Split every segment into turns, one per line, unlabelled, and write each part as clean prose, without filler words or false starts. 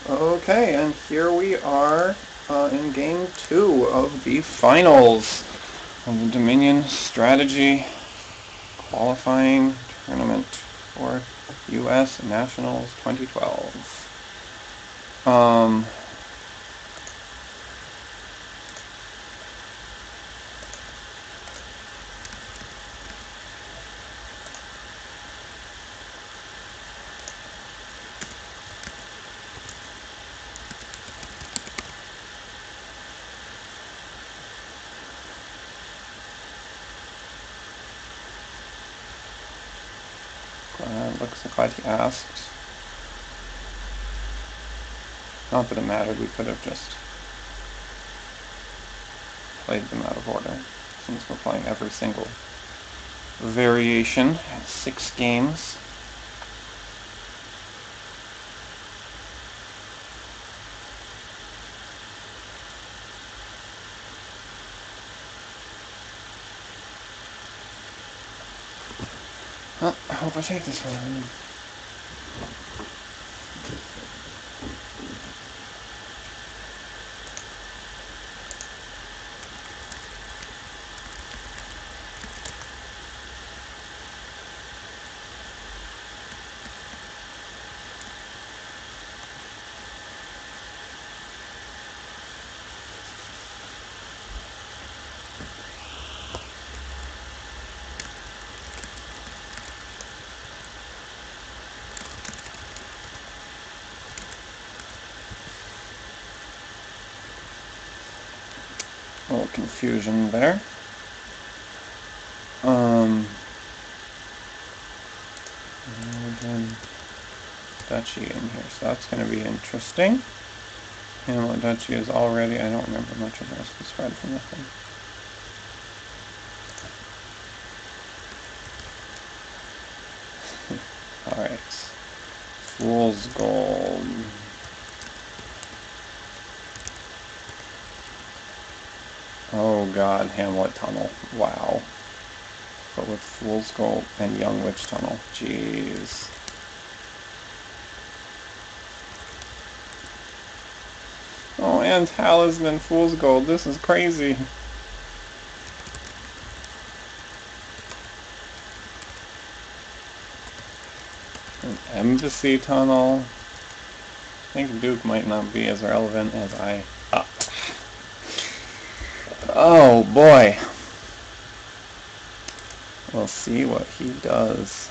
Okay, and here we are in game 2 of the finals of the Dominion Strategy qualifying tournament for U.S. Nationals 2012. Um, looks like he asked. Not that it mattered, we could have just played them out of order, since we're playing every single variation at 6 games. Well, I hope I take this one. A little confusion there. Duchy in here, so that's going to be interesting. Hamlet Duchy is already, I don't remember much of the rest of the spread from this one. Alright. Fool's Gold. Oh god, Hamlet Tunnel. Wow. But with Fool's Gold and Young Witch Tunnel. Jeez. Oh, and Talisman Fool's Gold. This is crazy. An Embassy Tunnel. I think Duke might not be as relevant as I thought. Oh boy. We'll see what he does.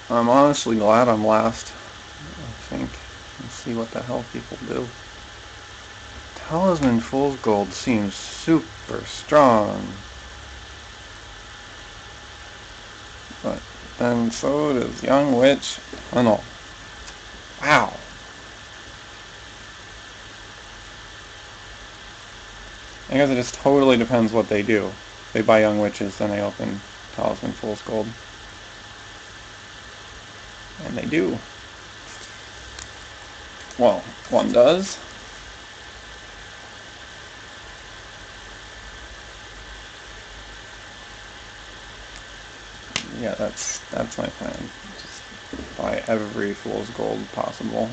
I'm honestly glad I'm last, I think. Let's see what the hell people do. Talisman Fool's Gold seems super strong. But then so does Young Witch Tunnel. Wow. I guess it just totally depends what they do. If they buy Young Witches, then I open Talisman Fool's Gold. And they do. Well, one does. Yeah, that's my plan. Just buy every Fool's Gold possible.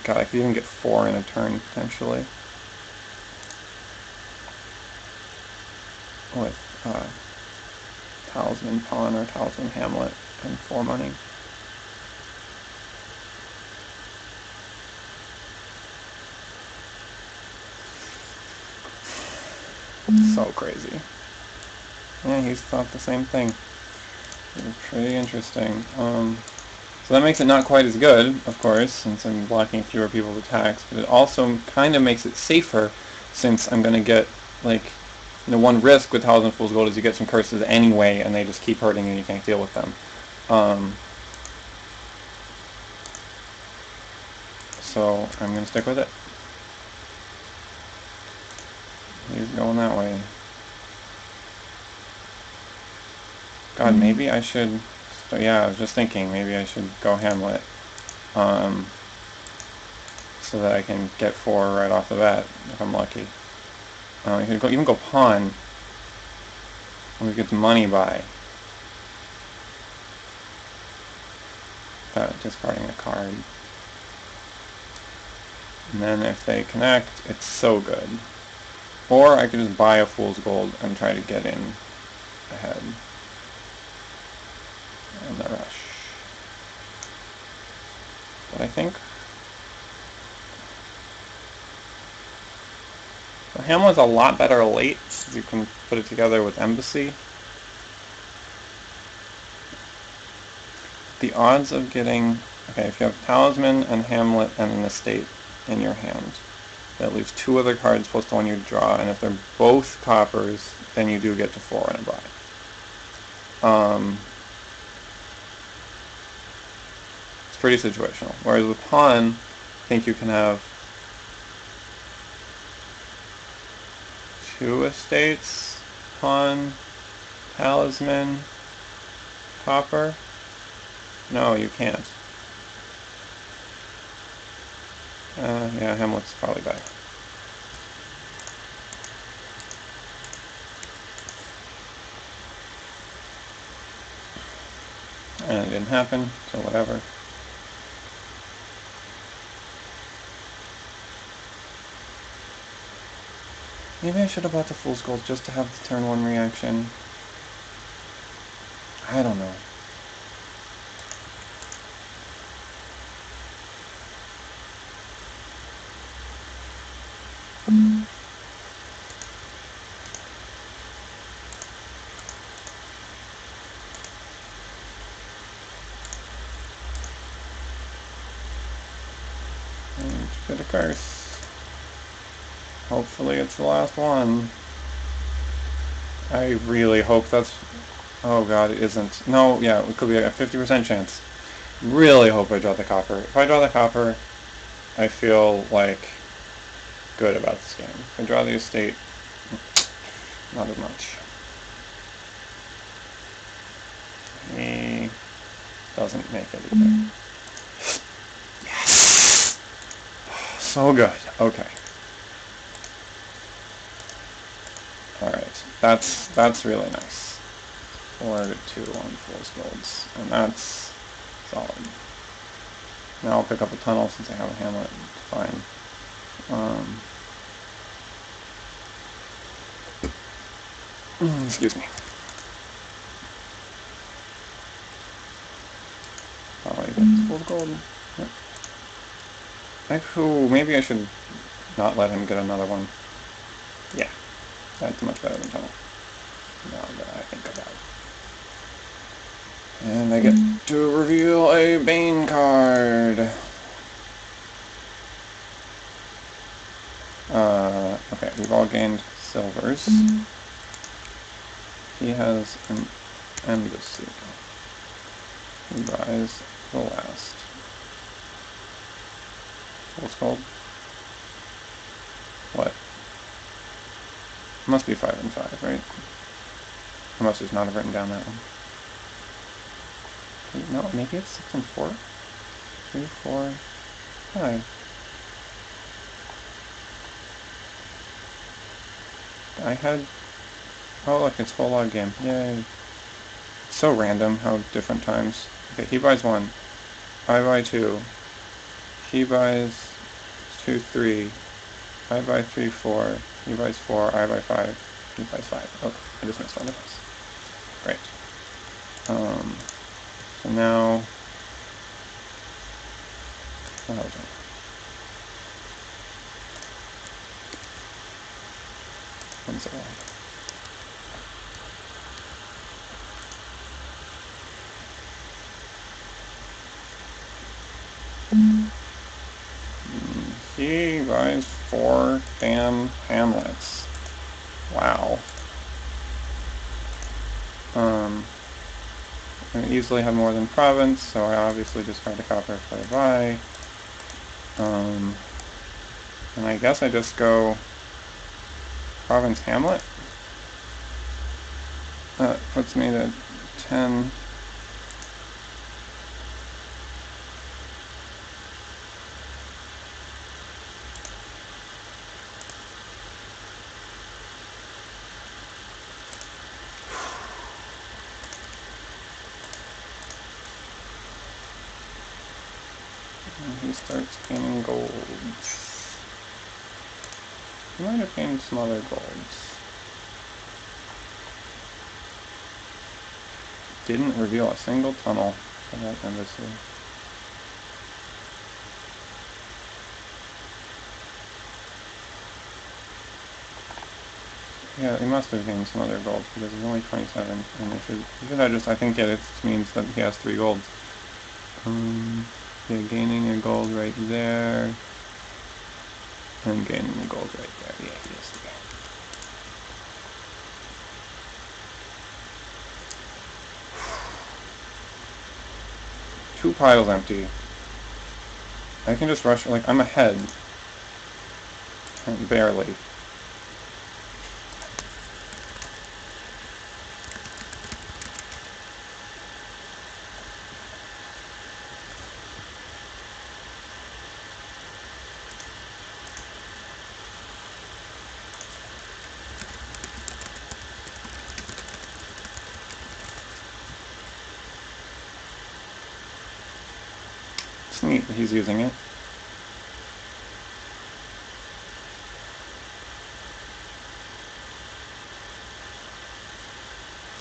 God, I could even get 4 in a turn, potentially. With Talisman Pawn or Talisman Hamlet and 4 money. So crazy. Yeah, he's thought the same thing. It was pretty interesting. So that makes it not quite as good, of course, since I'm blocking fewer people's attacks, but it also kind of makes it safer, since I'm going to get, like, one risk with Talisman Fool's Gold is you get some curses anyway, and they just keep hurting you and you can't deal with them. So I'm going to stick with it. He's going that way. God, maybe I should... So yeah, I was just thinking, maybe I should go Hamlet. so that I can get 4 right off the bat if I'm lucky. You could even go pawn. We get the money by discarding a card. And then if they connect, it's so good. Or I could just buy a fool's gold and try to get in ahead. And the rush. But I think the Hamlet's a lot better late, since you can put it together with Embassy. The odds of getting... Okay, if you have Talisman and Hamlet and an estate in your hand, that leaves 2 other cards plus the one you draw, and if they're both coppers, then you do get to 4 and a buy. It's pretty situational. Whereas with pawn, I think you can have 2 estates, pawn, talisman, copper. No, you can't. Yeah, Hamlet's probably better. And it didn't happen, so whatever. Maybe I should have bought the Fool's Gold just to have the turn 1 reaction. I don't know. Bit of curse. Hopefully it's the last one. I really hope that's... Oh god, it isn't. No, yeah, it could be a 50% chance. Really hope I draw the copper. If I draw the copper, I feel like good about this game. If I draw the estate, not as much. He doesn't make it either. Yes! So good. Okay. Alright. That's really nice. 4 to 2 on Fool's Golds. And that's solid. Now I'll pick up a tunnel since I have a Hamlet. Fine. Excuse me. Oh, I get Fool's Gold. Yep. Maybe I should not let him get another one. Yeah. That's much better than tunnel. Now that I think about it. And I get to reveal a Bane card. Okay, we've all gained silvers. He has an embassy. He buys the last. What's called? What? It must be 5 and 5, right? I must just not have written down that one. No, maybe it's 6 and 4? 3, 4, 5. I had... Oh look, it's full log game. Yay. It's so random how different times. Okay, he buys 1. I buy 2. He buys 2, 3. I buy 3, 4. He buys 4. I buy 5. He buys 5. Oh, I just missed one of those. Great. So now... What else? One second. He buys 4 damn Hamlets. Wow. I easily have more than province, so I obviously discard the copper if I buy. And I guess I just go province Hamlet. That puts me to 10. he starts gaining golds. He might have gained some other golds. Didn't reveal a single tunnel for that embassy. Yeah, he must have gained some other golds because he's only 27, and he should I think it means that he has 3 golds. Yeah, gaining a gold right there, and gaining a gold right there. Yeah, he has 3. 2 piles empty. I can just rush, like, I'm ahead. Barely. It's neat that he's using it.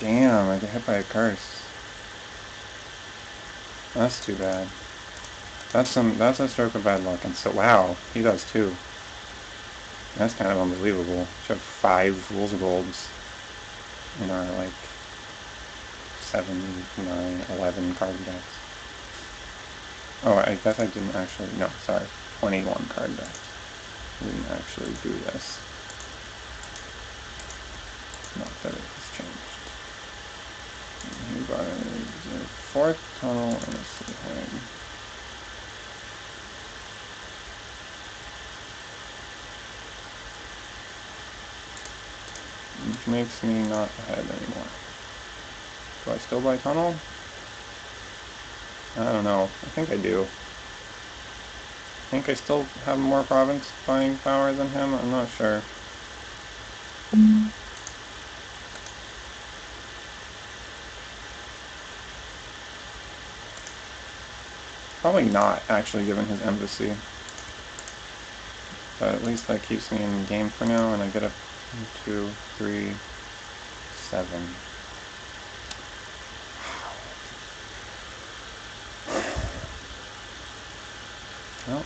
Damn, I get hit by a curse. That's too bad. That's a stroke of bad luck, and so wow, he does too. That's kind of unbelievable. Should have 5 Fool's Golds in our, like, 7, 9, 11 card decks. Oh, I guess I didn't actually, no, sorry, 21 card decks. I didn't actually do this. Not that it has changed. He buys a 4th tunnel and a sea hag. Which makes me not ahead anymore. Do I still buy tunnel? I don't know. I think I do. I think I still have more province buying power than him. I'm not sure. Probably not, actually, given his embassy. But at least that keeps me in the game for now, and I get up 2, 3, 7. Well,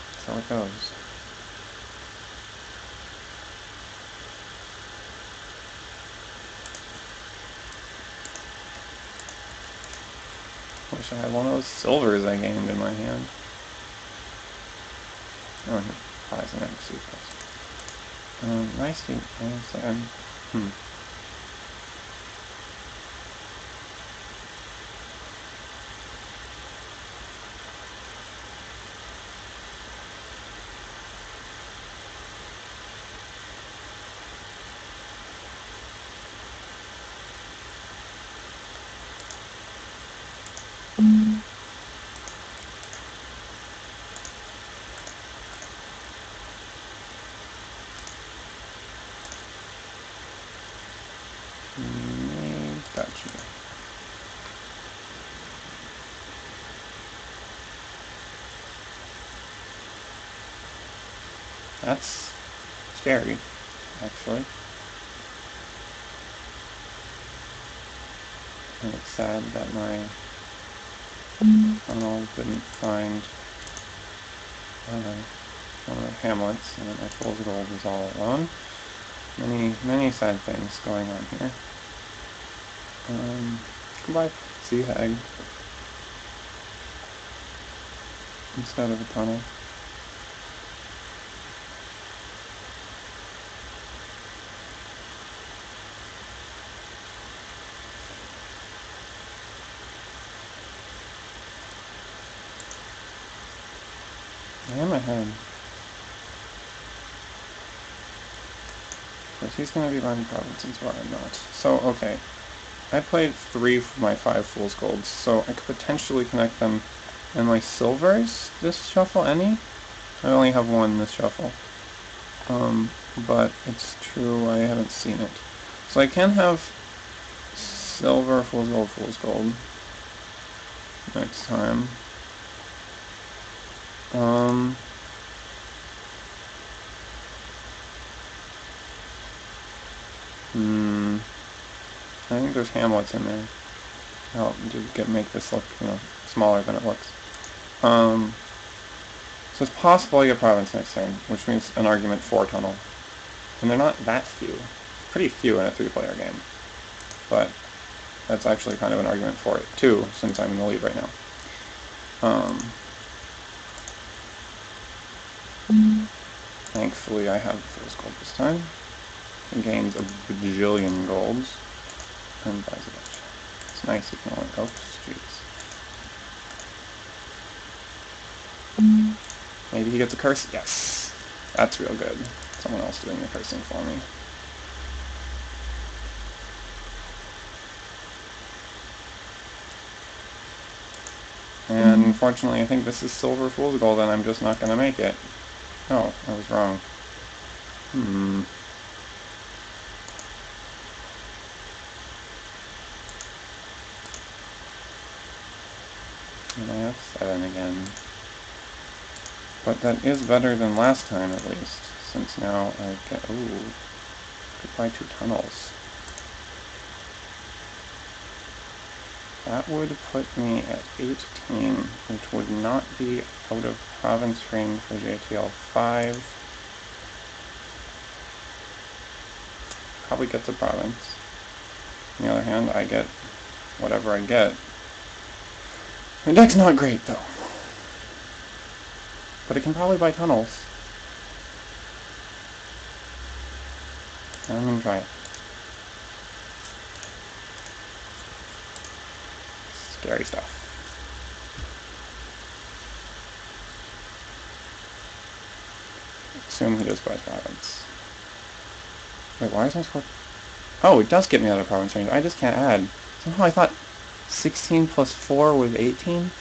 that's how it goes. Wish I had one of those silvers I gained in my hand. Oh, he buys an embassy first. Nice to... Gotcha. That's scary, actually. And it's sad that my tunnel didn't find one of the hamlets, and that my Fool's Gold is all alone. Many sad things going on here. Goodbye, Sea Hag. Instead of a tunnel. I am ahead. But he's going to be buying provinces while I'm not. So, okay. I played 3 of my 5 Fool's Golds, so I could potentially connect them. And my silvers this shuffle, any? I only have 1 this shuffle. But it's true, I haven't seen it. So I can have silver, Fool's Gold, Fool's Gold. next time. I think there's Hamlets in there. Help to make this look, smaller than it looks. So it's possible I get Province next turn, which means an argument for Tunnel. And they're not that few. Pretty few in a 3-player game. But that's actually kind of an argument for it, too, since I'm in the lead right now. Thankfully I have the first gold this time. It gains a bajillion golds. And buys a bunch. It's nice you can only... Oops, jeez. Maybe he gets a curse? Yes. That's real good. Someone else doing the cursing for me. And unfortunately, I think this is Silver Fool's Gold, and I'm just not going to make it. Oh, I was wrong. And I have 7 again. But that is better than last time, at least, since now I get... Ooh, could buy 2 tunnels. That would put me at 18, which would not be out of province range for JTL 5. Probably gets a province. On the other hand, I get whatever I get. My deck's not great, though. But it can probably buy tunnels. I'm gonna try it. Scary stuff. Assume he just buys province. Wait, why is my score... Oh, it does get me out of province range. I just can't add. Somehow I thought 16 plus 4 was 18?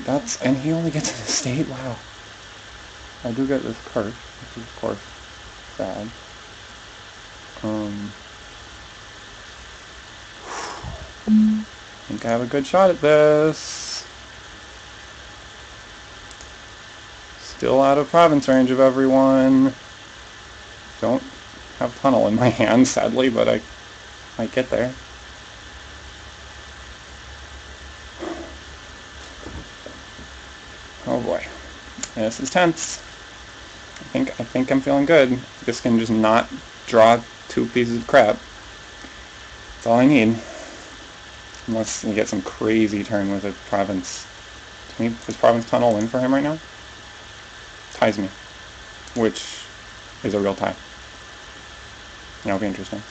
That's... and he only gets an estate? Wow. I do get this curse, which is of course sad. I think I have a good shot at this. Still out of province range of everyone. Don't have tunnel in my hand, sadly, but I might get there. Oh boy. This is tense. I think I'm feeling good. This can just not draw 2 pieces of crap. That's all I need. Unless you get some crazy turn with a province. To me, does province tunnel win for him right now? Ties me. Which is a real tie. That'll be interesting.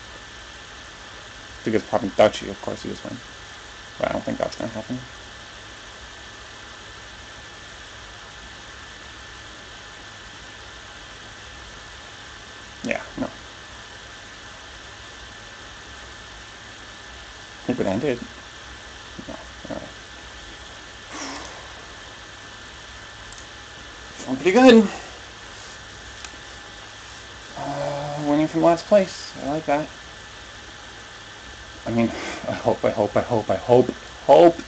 Because province duchy, of course, he just win. But I don't think that's going to happen. Yeah, no. It would end it. No, alright. Feeling pretty good. Winning from last place. I like that. I mean, I hope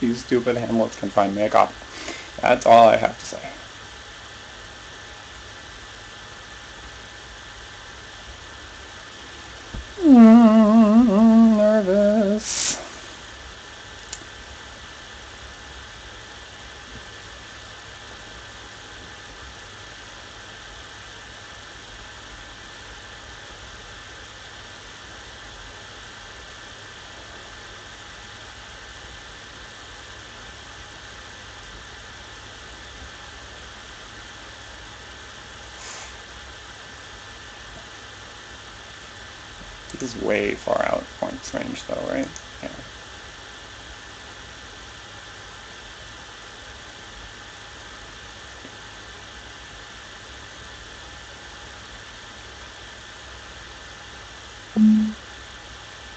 these stupid Hamlets can find me a copy. That's all I have to say. Nervous. This is way far out points range though, right? Yeah.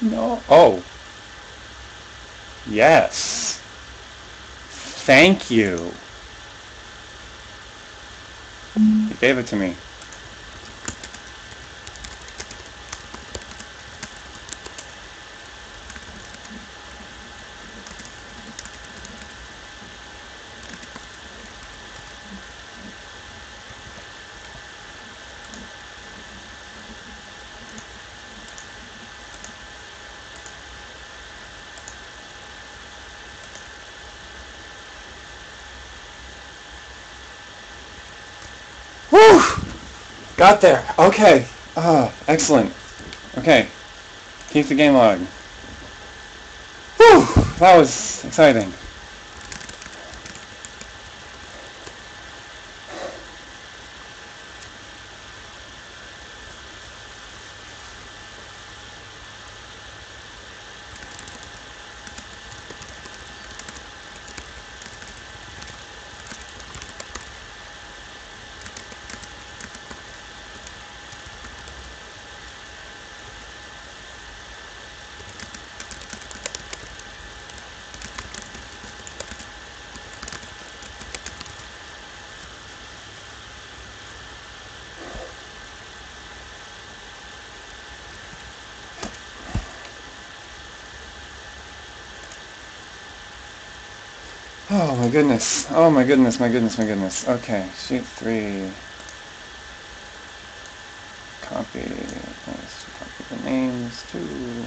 No. Oh. Yes. Thank you. He gave it to me. Whew! Got there. Okay. Excellent. Okay. Keep the game log. Whew! That was exciting. Oh my goodness. Oh my goodness, my goodness, my goodness. Okay, sheet 3. Copy. Let's copy the names too.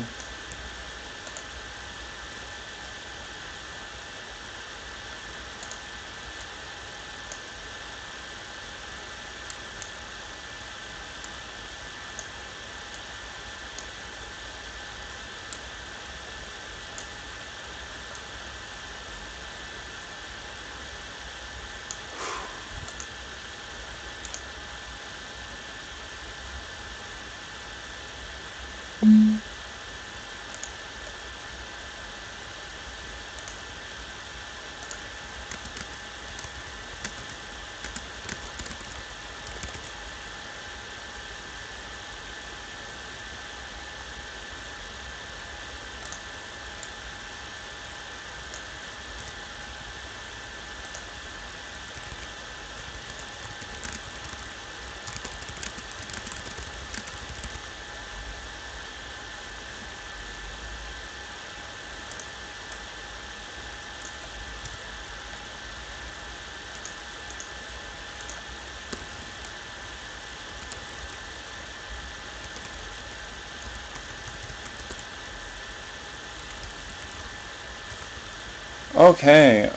Okay,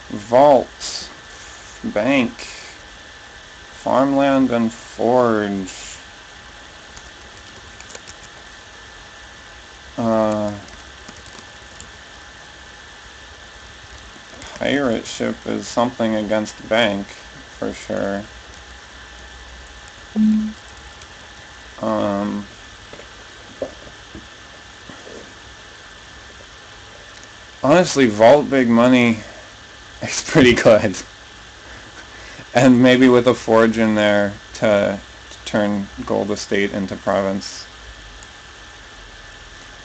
vault, bank, farmland and forge, pirate ship is something against bank, for sure. Honestly, vault big money is pretty good. And maybe with a forge in there to turn gold estate into province.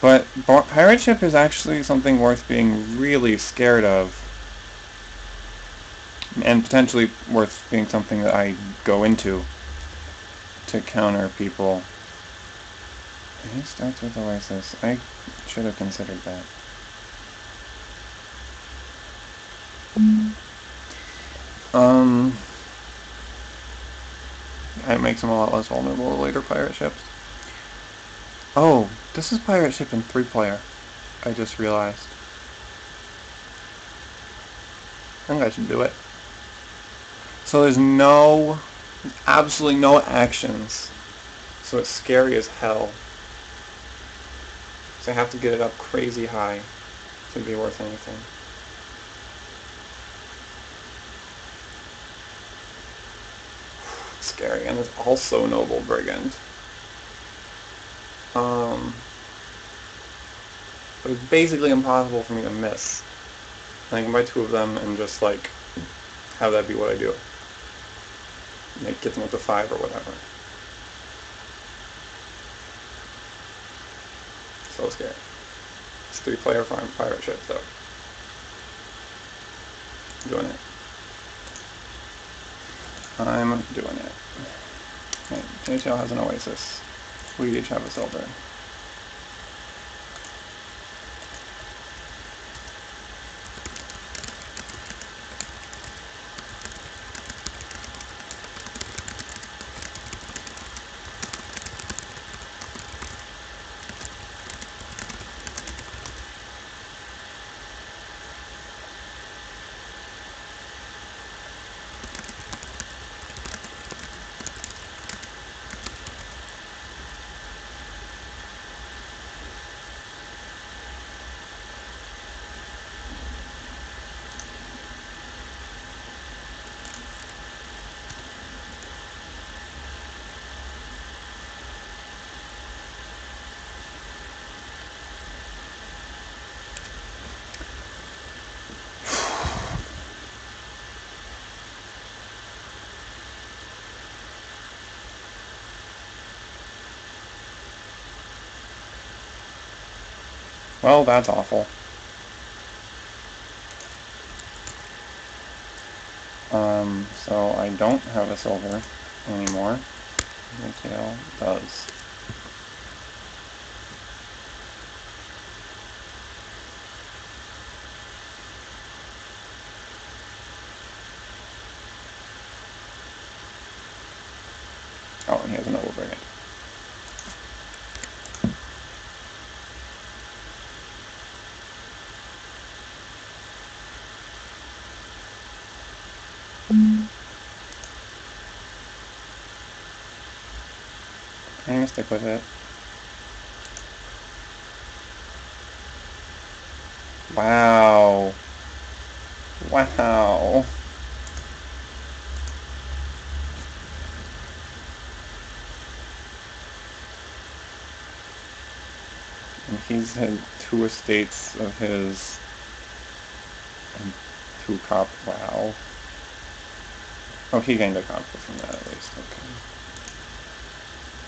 But pirate ship is actually something worth being really scared of. And potentially worth being something that I go into to counter people. He starts with Oasis. I should have considered that. It makes him a lot less vulnerable to later pirate ships. Oh, this is pirate ship in 3-player. I just realized. I think I should do it. So there's absolutely no actions. So it's scary as hell. So I have to get it up crazy high to be worth anything. Scary, and it's also Noble Brigand. But it's basically impossible for me to miss. I can buy 2 of them and just like have that be what I do. Like get them up to 5 or whatever. So scary. It's 3-player farm pirate ship though. Doing it. I'm doing it. Okay, JTL has an Oasis. We each have a silver. Well, that's awful. So I don't have a silver anymore. Retail does. Oh, and he has a noble brigand. I'm gonna stick with it. Wow. Wow. And he's had 2 estates of his and 2 cop. Wow. Oh, he gained a copper from that at least. Okay.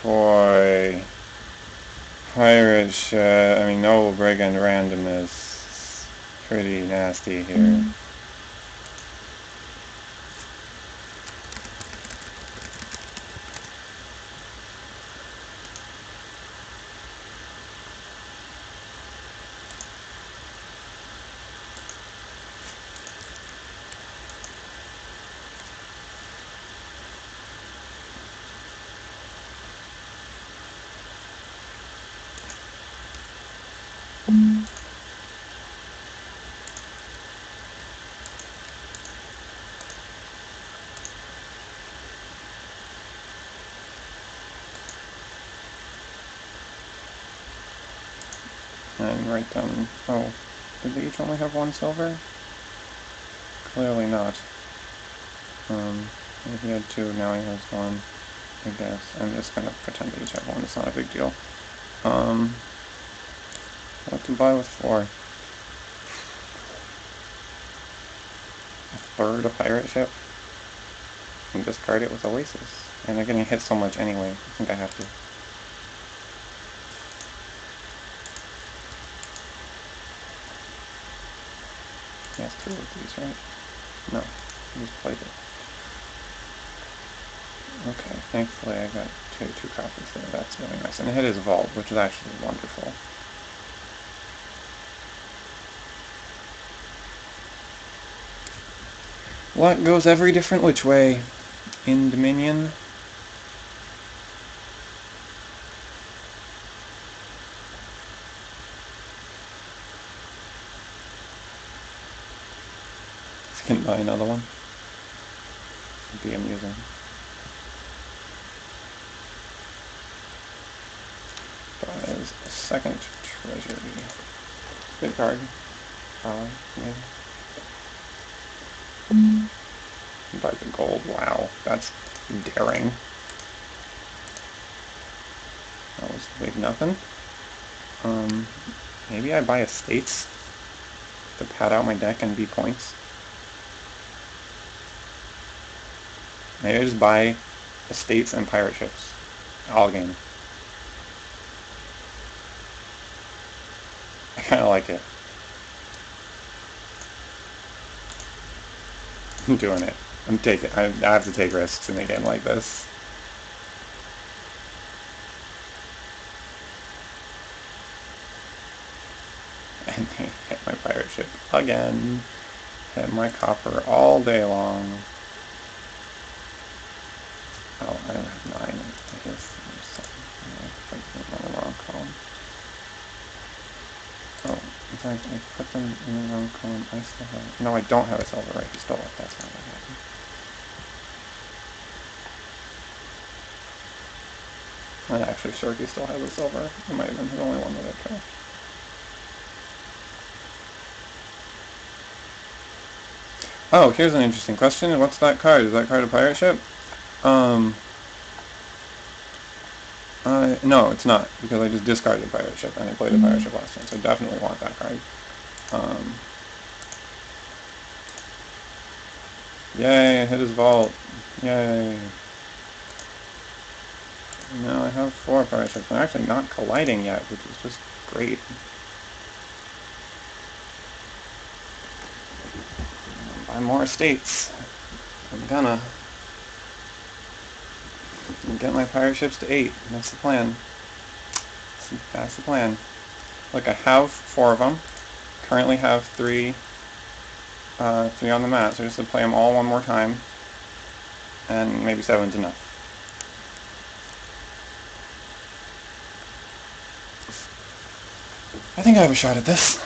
Boy. Pirate shit. I mean, noble brigand randomness. Pretty nasty here. And write down. Oh, did they each only have 1 silver? Clearly not. If he had 2, now he has 1. I guess. I'm just gonna pretend they each have 1. It's not a big deal. What to buy with 4? A third a pirate ship? And discard it with Oasis. And they're getting hit so much anyway. I think I have to. He has 2 of these, right? No. He just played it. Okay, thankfully I got 2 copies there. That's really nice. And it hit his vault, which is actually wonderful. Luck goes every different which way in Dominion. Can buy another one. It'd be amusing. Buys a 2nd treasury. Good card. Maybe. Buys the gold. Wow, that's daring. That was big nothing. Maybe I buy estates to pad out my deck and beat points. Maybe I just buy estates and pirate ships. All game. I kind of like it. I'm doing it. I'm taking. I have to take risks in a game like this. And they hit my pirate ship again. Hit my copper all day long. Oh, I don't have 9. I guess there's something. I'm on the wrong column. Oh, in fact, I put them in the wrong column. I still have. No, I don't have a silver right. He stole it. That's not what happened. I'm actually sure he still has a silver. It might have been the only one that I trashed. Oh, here's an interesting question. What's that card? Is that card a pirate ship? No, it's not, because I just discarded a pirate ship, and I played a pirate ship last turn, so I definitely want that card. Yay, I hit his vault. Yay. Now I have 4 pirate ships. I'm actually not colliding yet, which is just great. 5 more estates. I'm gonna get my pirate ships to 8. That's the plan. That's the plan. Look, I have 4 of them. Currently have 3 on the mat, so just to play them all one more time. And maybe 7's enough. I think I have a shot at this.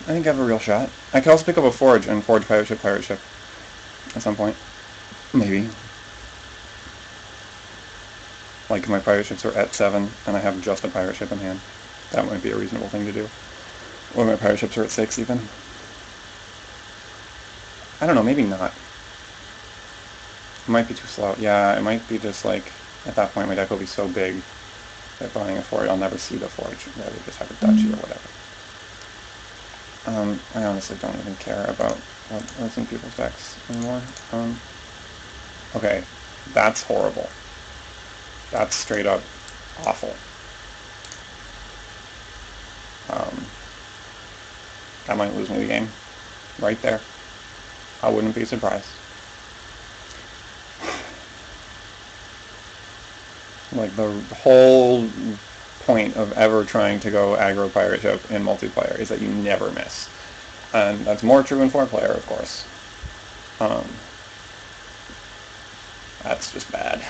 I think I have a real shot. I could also pick up a forge and forge pirate ship at some point. Maybe. Like my pirate ships are at 7 and I have just a pirate ship in hand. That might be a reasonable thing to do. Or my pirate ships are at 6 even. I don't know, maybe not. It might be too slow. Yeah, it might be just like, at that point my deck will be so big that buying a forge, I'll never see the forge. Rather just have a duchy or whatever. I honestly don't even care about what's in people's decks anymore. Okay, that's horrible. That's straight up awful. That might lose me the game. Right there. I wouldn't be surprised. Like, the whole point of ever trying to go aggro pirate ship in multiplayer is that you never miss. And that's more true in 4-player, of course. That's just bad.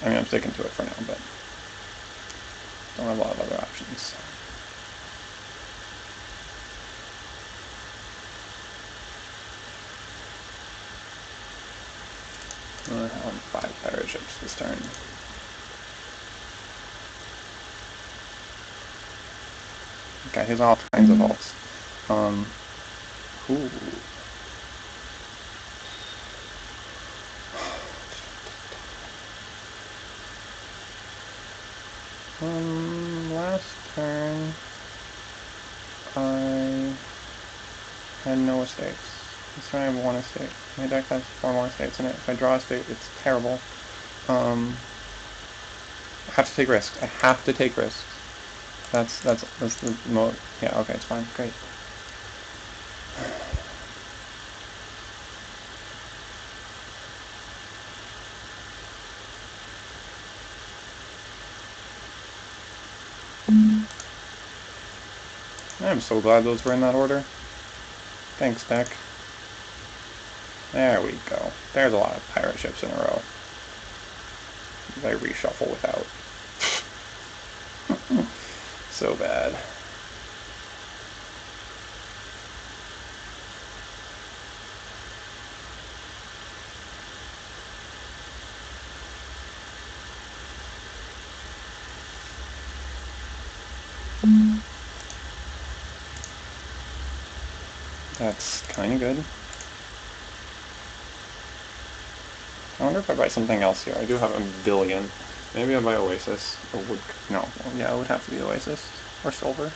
I mean, I'm sticking to it for now, but don't have a lot of other options. I have 5 pirate ships this turn. Okay, here's all kinds of vaults. Ooh. Last turn, I had no estates. This turn I have 1 estate. My deck has 4 more estates in it. If I draw a estate, it's terrible. I have to take risks. I have to take risks. That's the mode. Yeah, okay, it's fine. Great. I'm so glad those were in that order. Thanks, deck. There we go. There's a lot of pirate ships in a row. I reshuffle without. So bad. That's kind of good. I wonder if I buy something else here. I do have a billion. Maybe I buy Oasis. Or would, no. Yeah, it would have to be Oasis. Or Silver.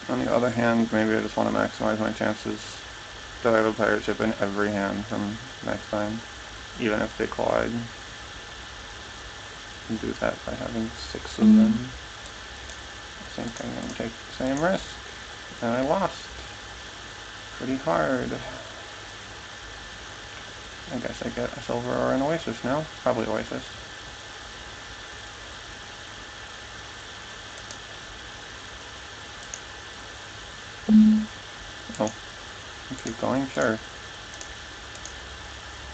On the other hand, maybe I just want to maximize my chances that I have a pirate ship in every hand from next time. Even if they collide. And do that by having 6 of them. I think I'm going to take the same risk. And I lost. Pretty hard. I guess I get a Silver or an Oasis now. Probably Oasis. Oh. Keep going? Sure.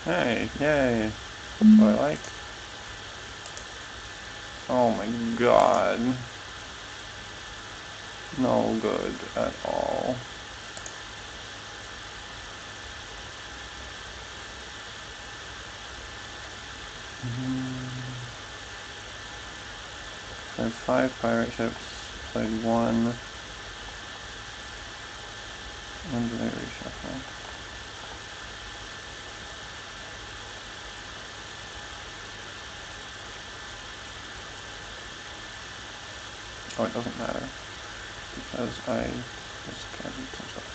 Hey, yay. That's what I like. Oh my god. No good at all. I have 5 pirate ships, played 1. When do they reshuffle? Oh, it doesn't matter, because I just can't read some stuff.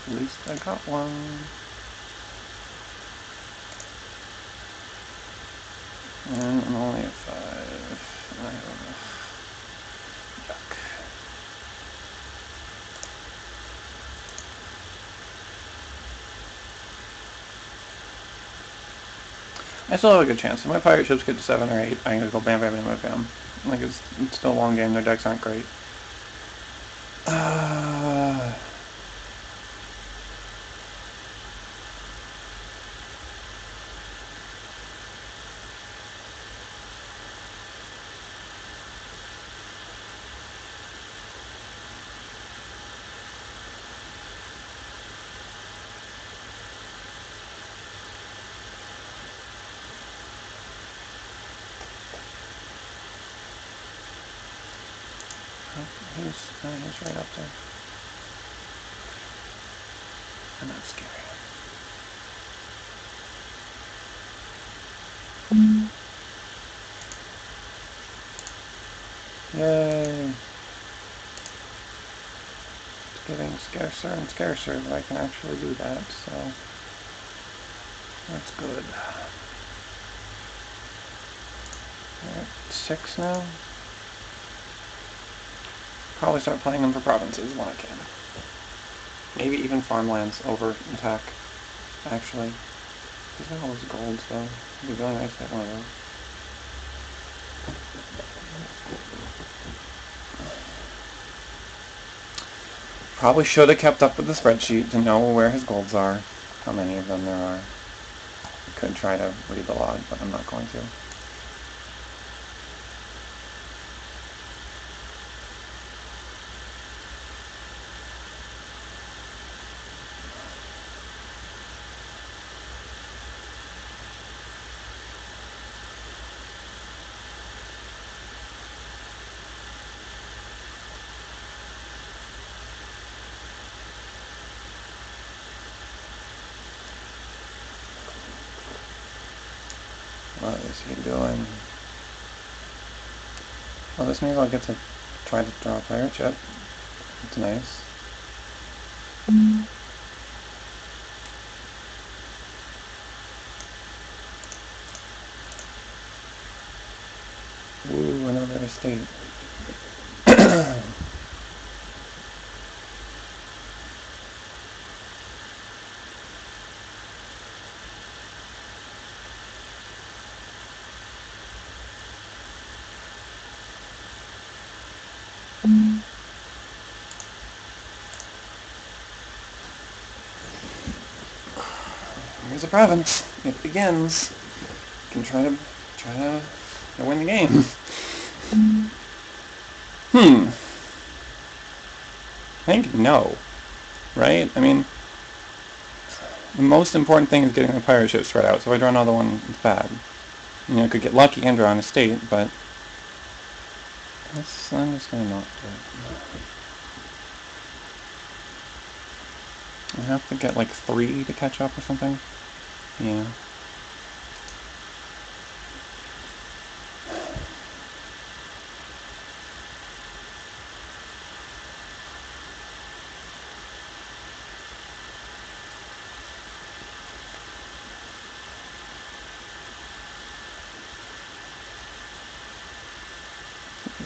At least I got one. And I'm only at 5. I have a jack. I still have a good chance. If my pirate ships get to 7 or 8, I'm gonna go bam bam bam bam. Like it's still a long game. Their decks aren't great. He's right up there. And that's scary. Yay! It's getting scarcer and scarcer, but I can actually do that, so that's good. We're at 6 now. Probably start playing them for provinces when I can. Maybe even farmlands over attack, actually. These are all those gold, so it'd be really nice to have one of those. Probably should have kept up with the spreadsheet to know where his golds are, how many of them there are. I could try to read the log, but I'm not going to. What is he doing? Well, this means I'll get to try to draw a pirate ship. It's nice. Ooh, another estate. Here's a province. It begins. You can try to win the game. I think no. Right? I mean, the most important thing is getting the pirate ship spread out, so if I draw another one, it's bad. You know, I could get lucky and draw an estate, but I'm just gonna not do it. I have to get like 3 to catch up or something. Yeah.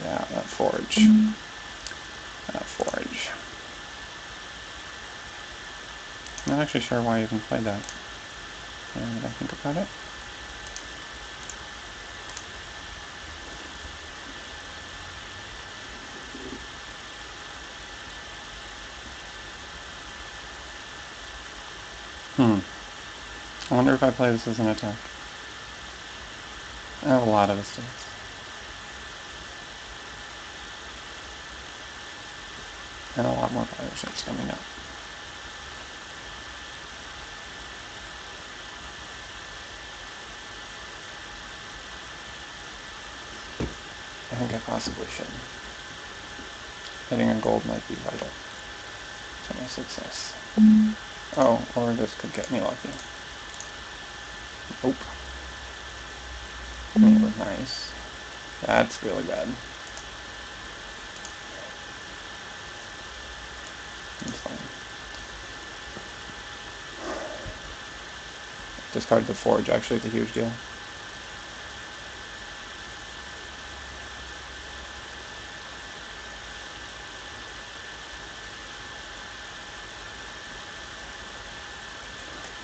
Yeah, that forge. That forge. I'm not actually sure why I even played that. Did I think about it? I wonder if I play this as an attack. I have a lot of estates. And a lot more pirate ships coming up. I think I possibly should. Hitting a gold might be vital to my success. Oh, or this could get me lucky. Nope. It was nice. That's really bad. That's fine. discard the forge, actually, it's a huge deal.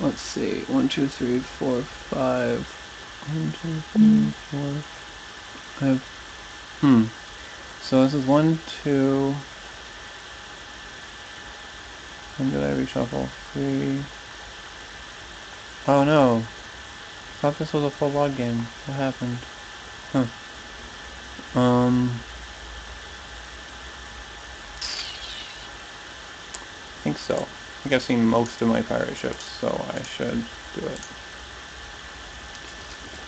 Let's see, 1, 2, 3, 4, 5. 1, 2, 3, 4, 5. So this is 1, 2. When did I reshuffle? 3. Oh no. I thought this was a full log game. What happened? Huh. I think so. I think I've seen most of my pirate ships, so I should do it.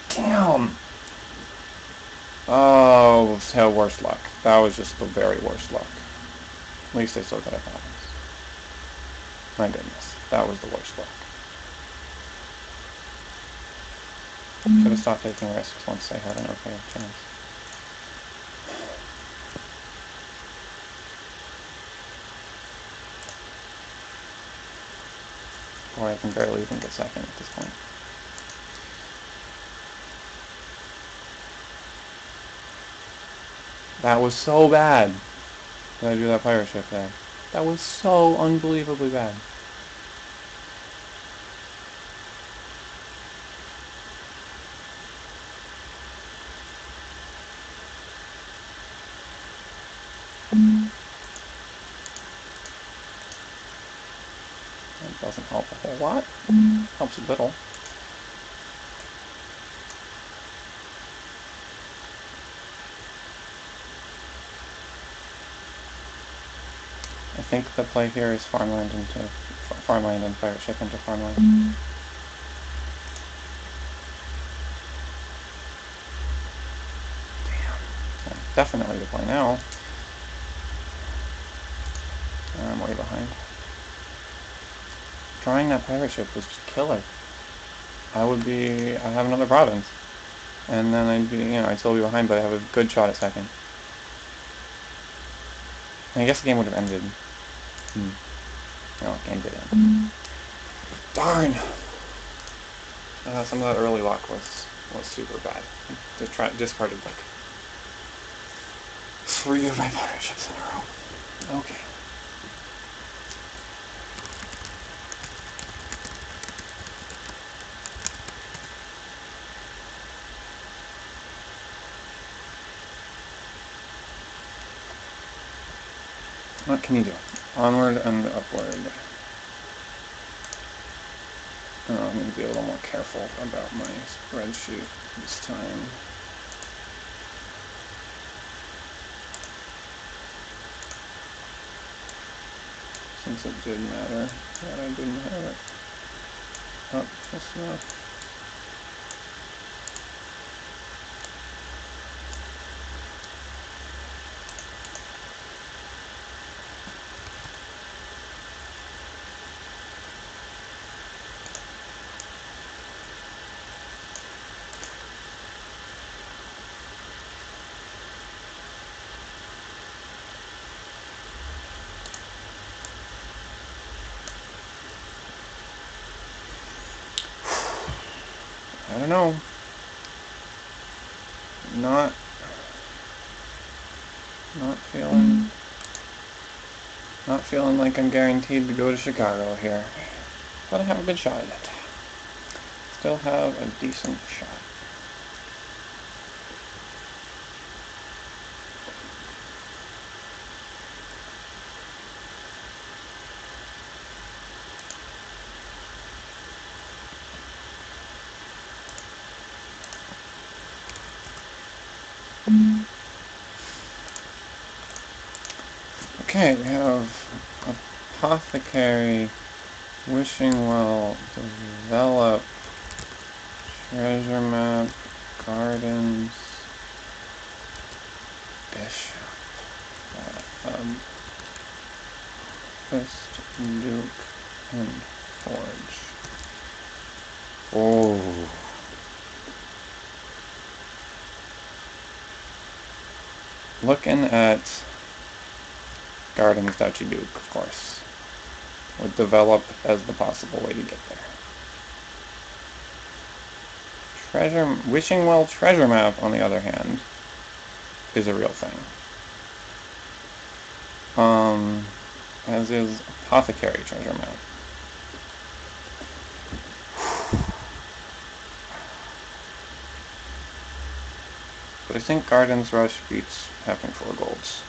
Damn! Oh, hell, worst luck. That was just the very worst luck. At least I still got a balance. My goodness, that was the worst luck. Should have stopped taking risks once I had an okay chance. Boy, I can barely even get second at this point. That was so bad that I drew that pirate ship there. That was so unbelievably bad. That doesn't help a whole lot. Helps a little. I think the play here is farmland and pirate ship into farmland. Damn. Definitely the play now. I'm way behind. Drawing that pirate ship was just killer. I have another province. And then I'd still be behind, but I have a good shot at second. And I guess the game would have ended. No, the game did end. Darn! Some of that early luck was super bad. I discarded like 3 of my pirate ships in a row. Okay. What can you do? Onward and upward. I'm going to be a little more careful about my spreadsheet this time. Since it did matter that I didn't have it up just enough. I don't know. Not feeling like I'm guaranteed to go to Chicago here. But I have a good shot at it. Still have a decent shot. Okay, we have Apothecary, Wishing Well, Develop, Treasure Map, Gardens, Bishop, Fist, Duke, and Forge. Oh. Looking at Gardens, Duchy, Duke, of course. Would develop as the possible way to get there. Wishing Well treasure map, on the other hand, is a real thing. As is Apothecary treasure map. But I think Garden's Rush beats having 4 golds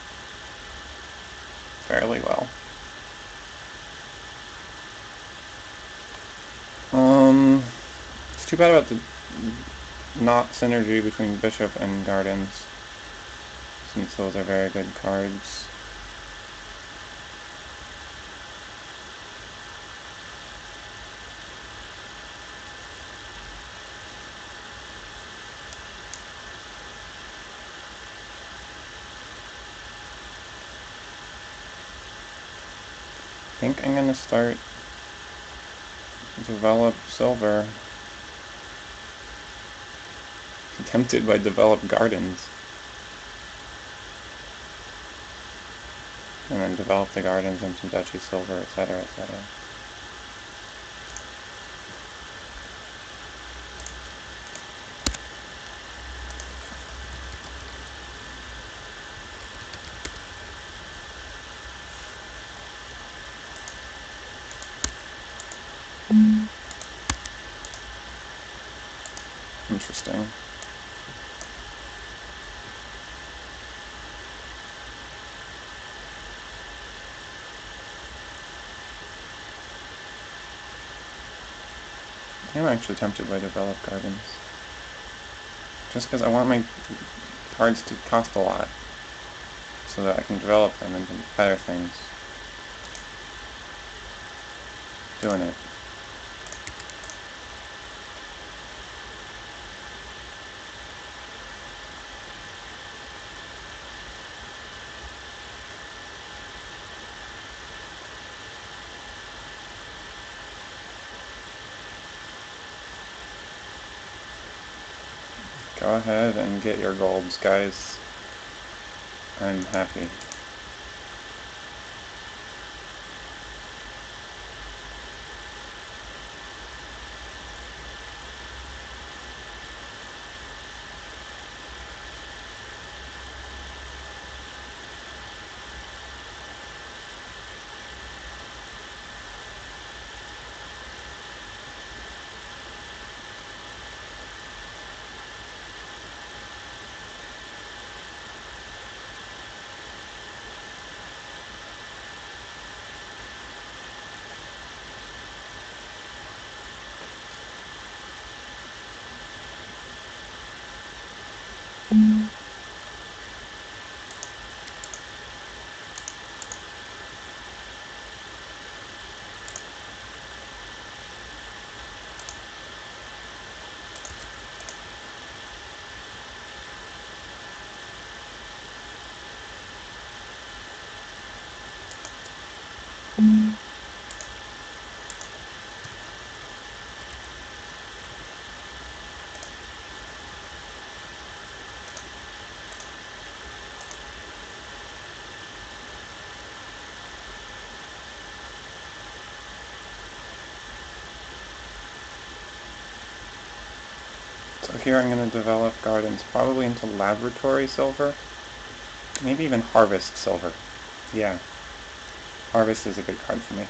fairly well. It's too bad about the not synergy between Bishop and Gardens, since those are very good cards. I think I'm gonna start develop silver. I'm tempted by develop gardens. And then develop the gardens into duchy silver, etc., etc. Interesting. I'm actually tempted by develop gardens. Just because I want my cards to cost a lot, so that I can develop them into better things. Doing it. Go ahead and get your golds, guys. I'm happy. So here I'm going to develop gardens, probably into laboratory silver, maybe even harvest silver. Yeah, harvest is a good card for me.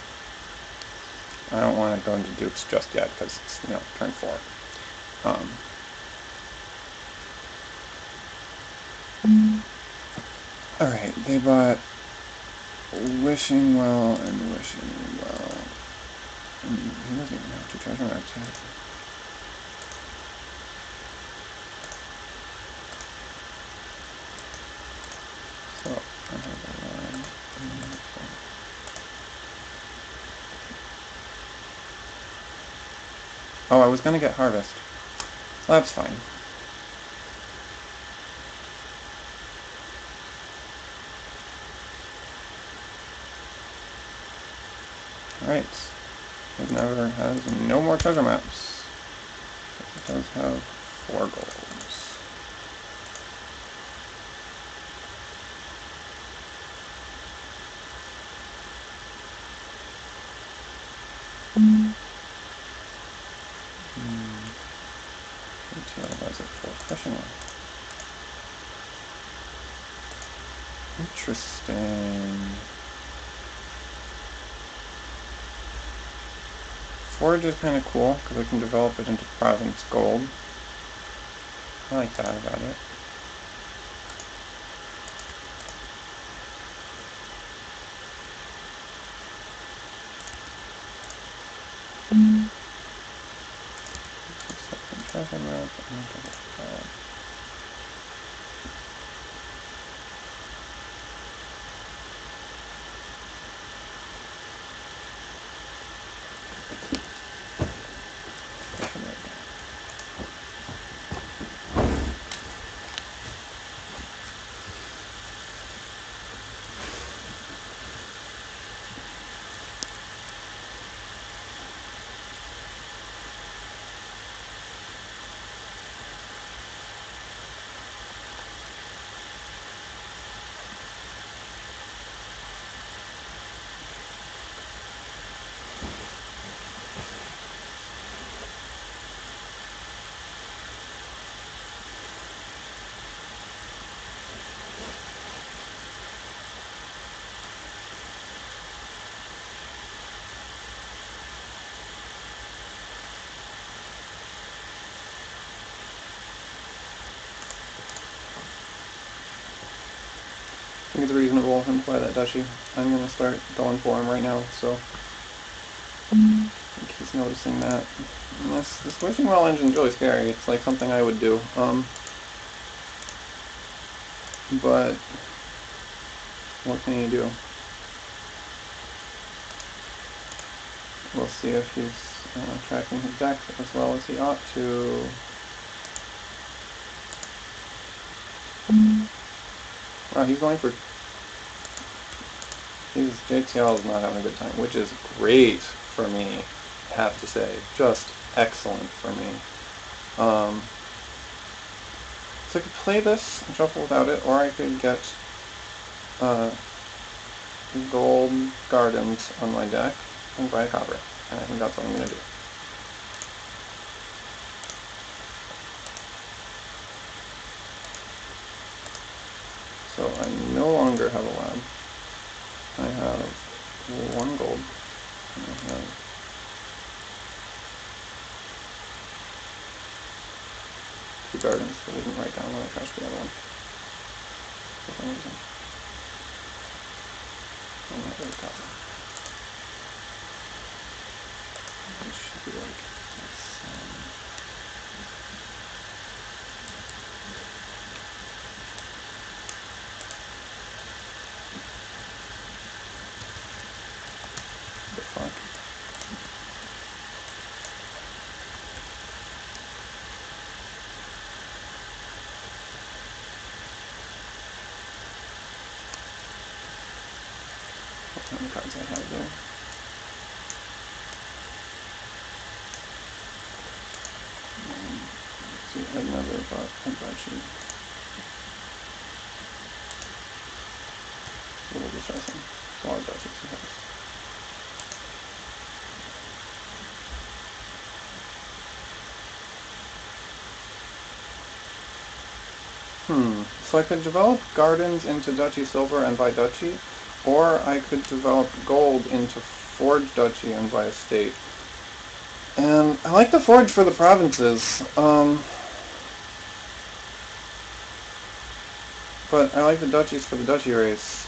I don't want to go into dupes just yet because it's, turn 4. Alright, they bought Wishing Well and Wishing Well. He doesn't even have 2 treasure maps yet. So, I have a line. Oh, I was gonna get harvest. So that's fine. Alright. It never has no more treasure maps. It does have 4 golds. Otherwise, it's full question mark. Interesting. Forge is kind of cool because we can develop it into province gold. I like that about it. Treasure map and double file. I think it's reasonable him to buy that duchy. I'm going to start going for him right now, so I think he's noticing that. And this wishing well engine's really scary. It's like something I would do. But what can you do? We'll see if he's tracking his deck as well as he ought to. Wow, he's going for... JTL is not having a good time, which is great for me, I have to say. Just excellent for me. So I could play this and shuffle without it, or I could get gold gardens on my deck and buy a copper. And I think that's what I'm going to do. So I no longer have a lab. I have 1 gold. And I have 2 gardens, but I didn't write down when I crashed the other one. For some reason. I'm not very copper. It should be like this. The fuck? How many cards I have there? Let's see, I never bought a duchy. A little distressing. It's a lot of duchies he has. So I could develop gardens into duchy silver and buy duchy, or I could develop gold into forge duchy and buy estate. And I like the forge for the provinces, but I like the duchies for the duchy race.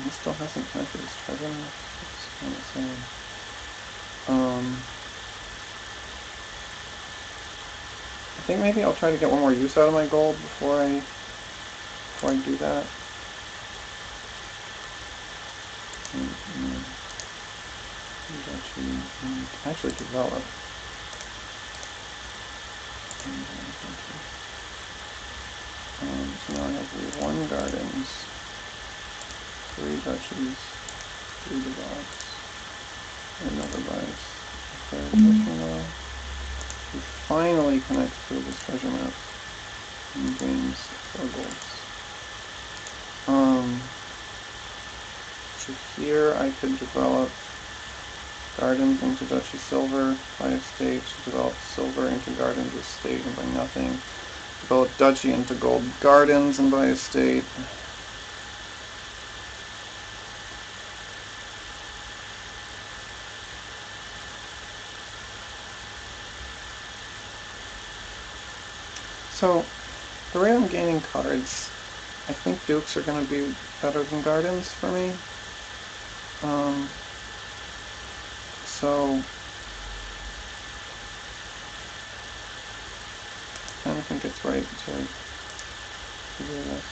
He still hasn't connected his treasure map. It's kind of sad. I think maybe I'll try to get one more use out of my gold before I do that. Actually develop. So now I have 1 gardens, 3 duchies, 3 develops, another vice, a 3rd duchy now. We finally connect to this treasure map. and gains 4 golds. So here I could develop gardens into Duchy Silver by estate, develop silver into gardens estate and by nothing, develop duchy into gold gardens and by estate. So, the way I'm gaining cards, I think dukes are going to be better than gardens for me. So, I don't think it's right to do this.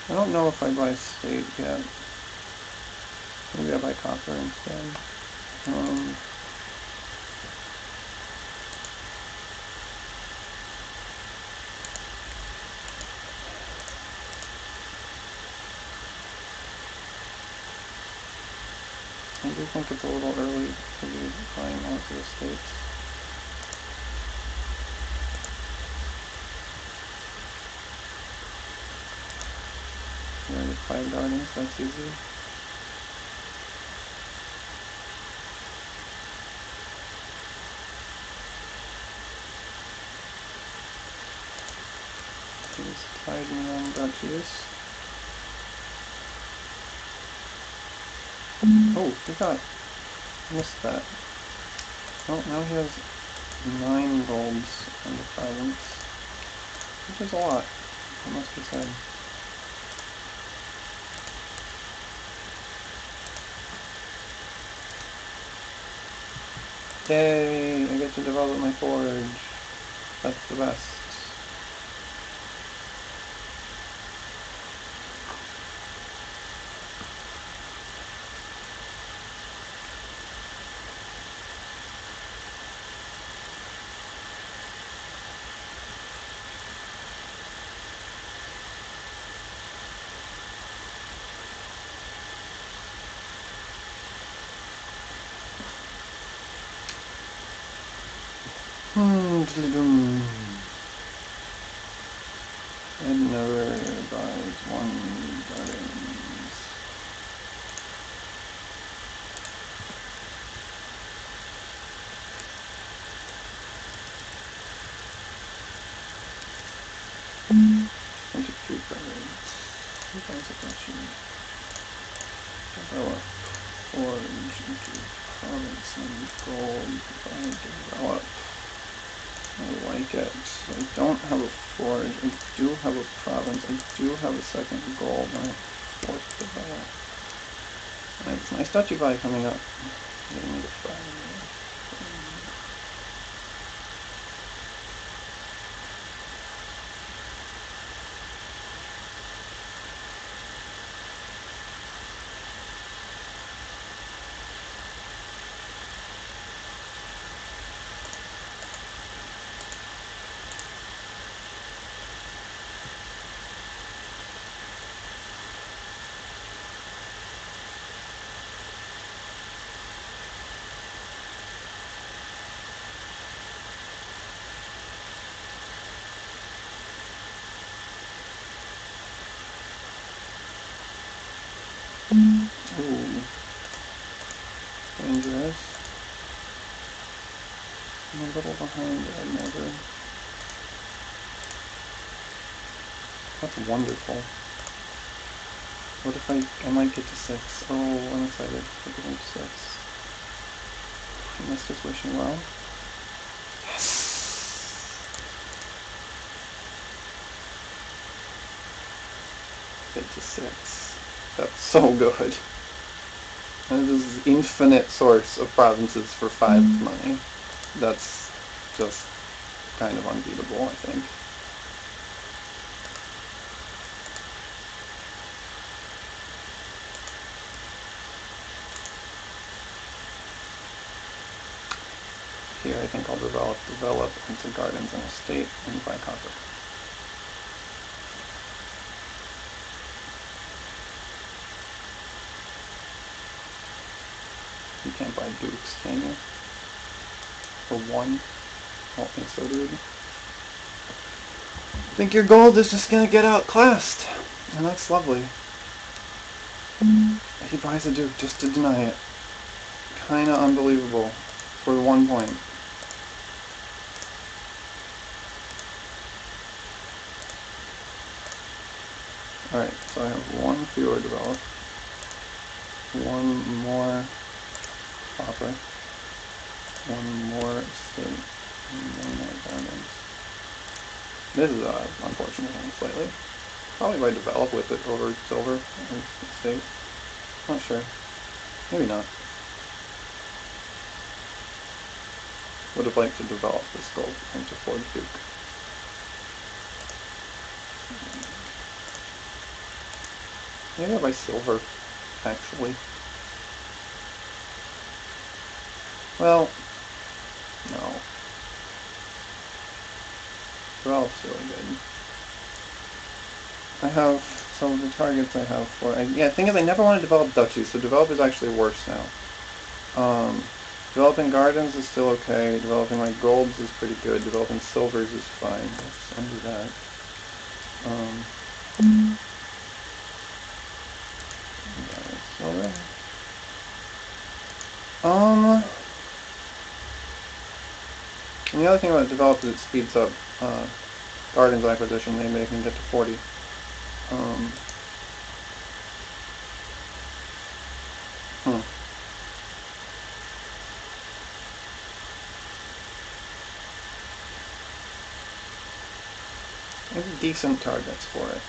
I don't know if I buy state yet. Maybe I buy copper instead. I do think it's a little early to be buying onto the states. We already 5 gardens, that's easy. He's tied me on duchies. Oh, he missed that. Oh, now he has 9 golds in the province, which is a lot, it must be said. Yay! I get to develop my forge. That's the best. It never buys 1 gardens. Into 2 gardens. Who buys a duchy? Develop. Forge into province and gold. Buy, develop. I like it. I don't have a forge. I do have a province. I do have a 2nd gold. And I have 4th develop. I have this nice duchy buy coming up. I need a 5. Ooh. Dangerous. I'm a little behind, I never. That's wonderful. What if I might get to 6? Oh, I'm excited for getting to 6. Unless just wishing well. Yes! Get to 6. That's so good. And this is infinite source of provinces for 5 money. That's just kind of unbeatable, I think. Here I think I'll develop into gardens and estate and buy copper. You can't buy dukes, can you? For 1? help me, so dude. I think your gold is just gonna get outclassed, and that's lovely. He buys a Duke just to deny it. Kinda unbelievable for the 1 point. Alright, so I have one fewer developed, one more copper, one more estate, and one more diamonds. This is unfortunate slightly. Probably if I develop with it over silver or estate. Not sure. Maybe not. Would have liked to develop this gold into Ford Duke. Maybe I'll buy silver, actually. Well, no. Develop's really good. I have some of the targets I have for... yeah, the thing is I never want to develop duchies, so develop is actually worse now. Developing gardens is still okay. Developing like golds is pretty good. Developing silvers is fine. Let's undo that. Silver. And the other thing about develop is it speeds up gardens acquisition. Maybe they can get to 40. There's decent targets for it.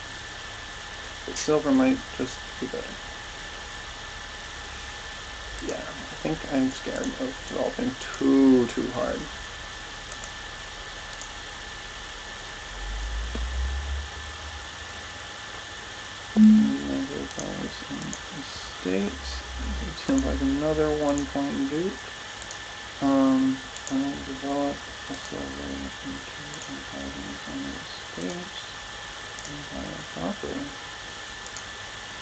But silver might just be better. Yeah, I think I'm scared of developing too hard. States. It seems like another 1 point Duke. I'll develop a silver into gardens on the states. And copper.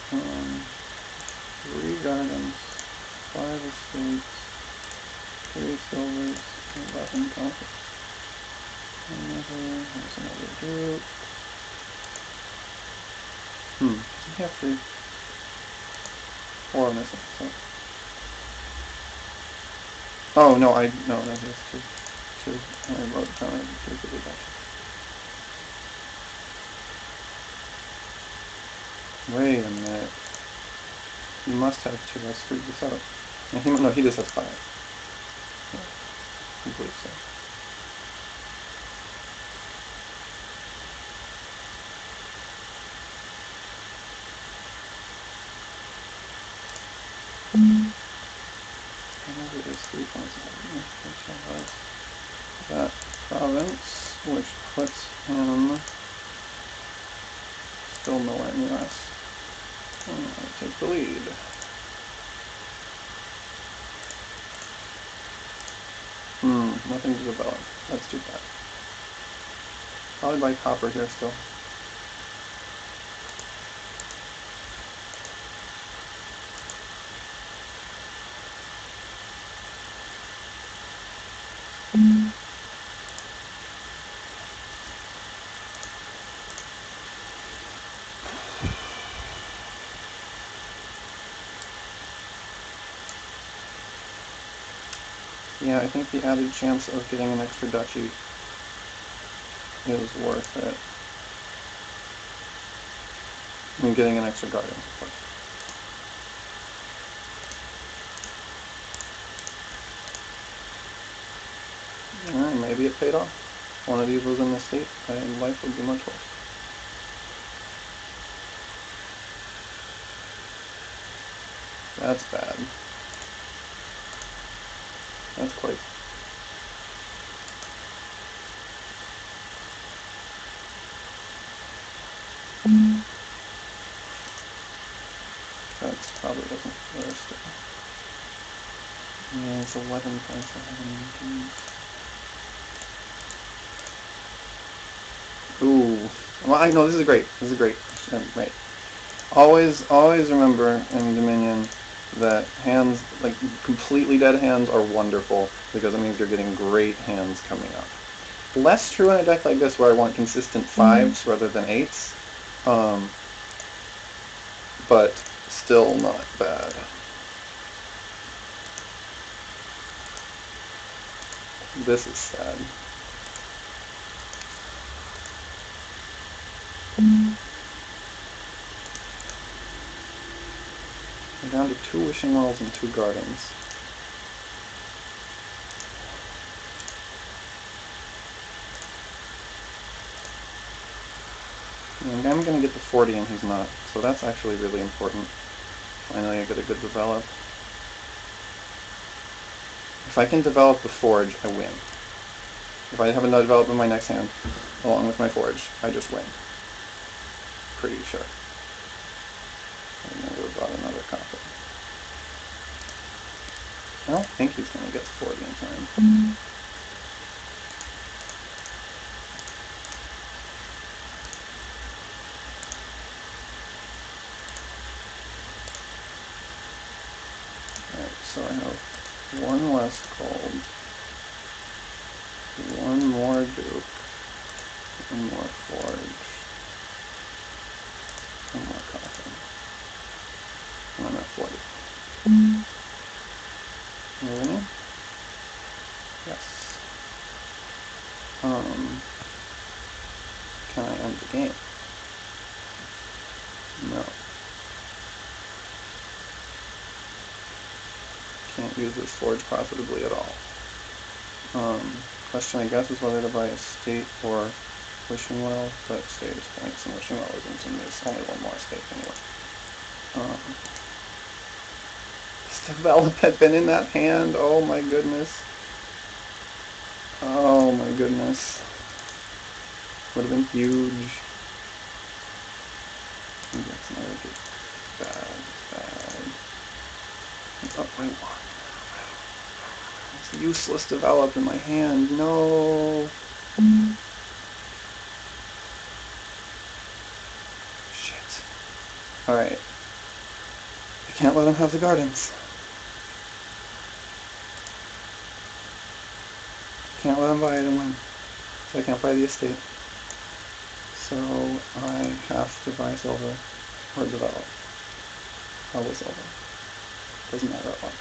3 gardens, 5 estates, 3 silvers, 11 copper. Here's another Duke. Does he have 3? 4 missing, so. Oh, no, no, he has 2. 2. I wrote it down, 2 for the duchy. Wait a minute. He must have 2. I screwed this up. No, he just has 5. Yeah, I believe so. It is 3 points ahead, which has that province, which puts him still nowhere near us. I'll take the lead. Nothing to develop. That's too bad. Probably buy copper here still. Yeah, I think the added chance of getting an extra duchy is worth it. I mean, getting an extra garden, of course. Alright, maybe it paid off. If one of these was in the state, and life would be much worse. That's bad. That's quite... That's probably wasn't realistic. Yeah, it's 11 points ahead. Ooh. Well, I know, this is great. This is great. Right. Always remember in Dominion that hands, like completely dead hands, are wonderful because it means you're getting great hands coming up. less true in a deck like this where I want consistent 5s rather than 8s. But still not bad. This is sad. I'm down to 2 Wishing Wells and 2 Gardens. And I'm going to get the 40 and he's not, so that's actually really important. Finally I get a good develop. If I can develop the Forge, I win. If I have another develop in my next hand, along with my Forge, I just win. Pretty sure. I never bought another copy. I don't think he's going to get the 40 in time. Alright, so I have 1 less gold, 1 more Duke, 1 more Forge, 1 more Coffin, and I'm at 40. Am I winning? Yes. Can I end the game? No. Can't use this Forge profitably at all. Question, I guess, is whether to buy a State or Wishing Well, but State is points and Wishing Well isn't, and there's only 1 more State anyway. This develop had been in that hand, oh my goodness. Oh my goodness. Would have been huge. That's another good. Bad. It's up by 1. It's useless develop in my hand. No. Shit. Alright. I can't let him have the Gardens. Can't let him buy it and win. So I can't buy the estate. So I have to buy silver or develop. Probably silver. Doesn't matter at all.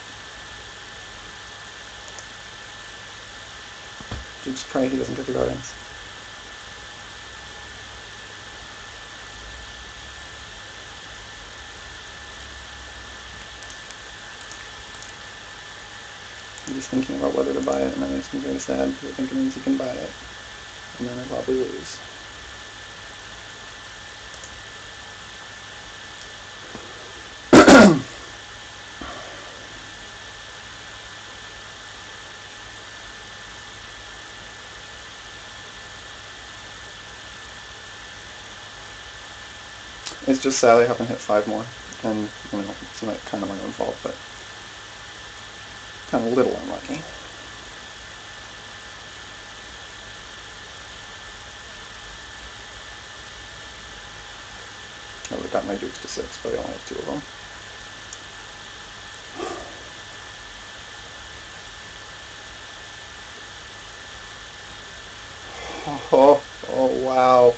Just pray he doesn't get the Gardens. I'm just thinking about whether to buy it, and that makes me very sad because I think it means he can buy it. And then I probably lose. It's just sad I haven't hit 5 more, and, you know, it's not kind of my own fault, but kind of a little unlucky. I would have got my Dukes to 6, but I only have 2 of them. Oh, wow.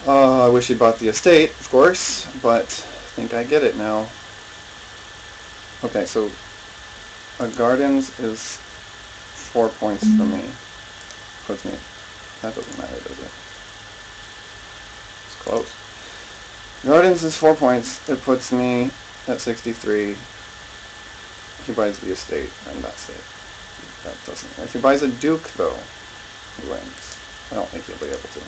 I wish he bought the estate, of course, but I think I get it now. Okay, so a Gardens is 4 points for me. Puts me. That doesn't matter, does it? It's close. Gardens is 4 points. It puts me at 63. He buys the estate, and that's it. That doesn't. If he buys a Duke, though, he wins. I don't think he'll be able to.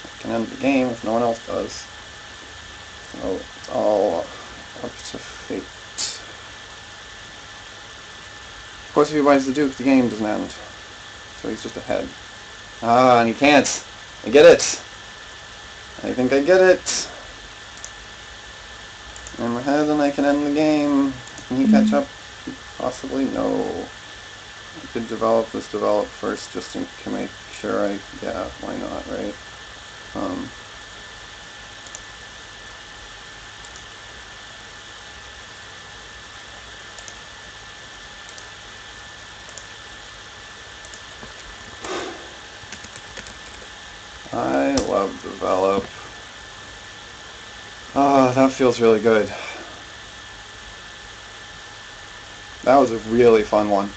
I can end the game if no one else does. So it's all up to fate. Of course, if he buys the Duke, the game doesn't end. So he's just ahead. Ah, and he can't. I get it. I think I get it. I'm ahead and I can end the game. Can he catch up? Possibly no. I could develop this develop first just to make sure I... Yeah, why not, right? I love develop. Oh, that feels really good. That was a really fun one.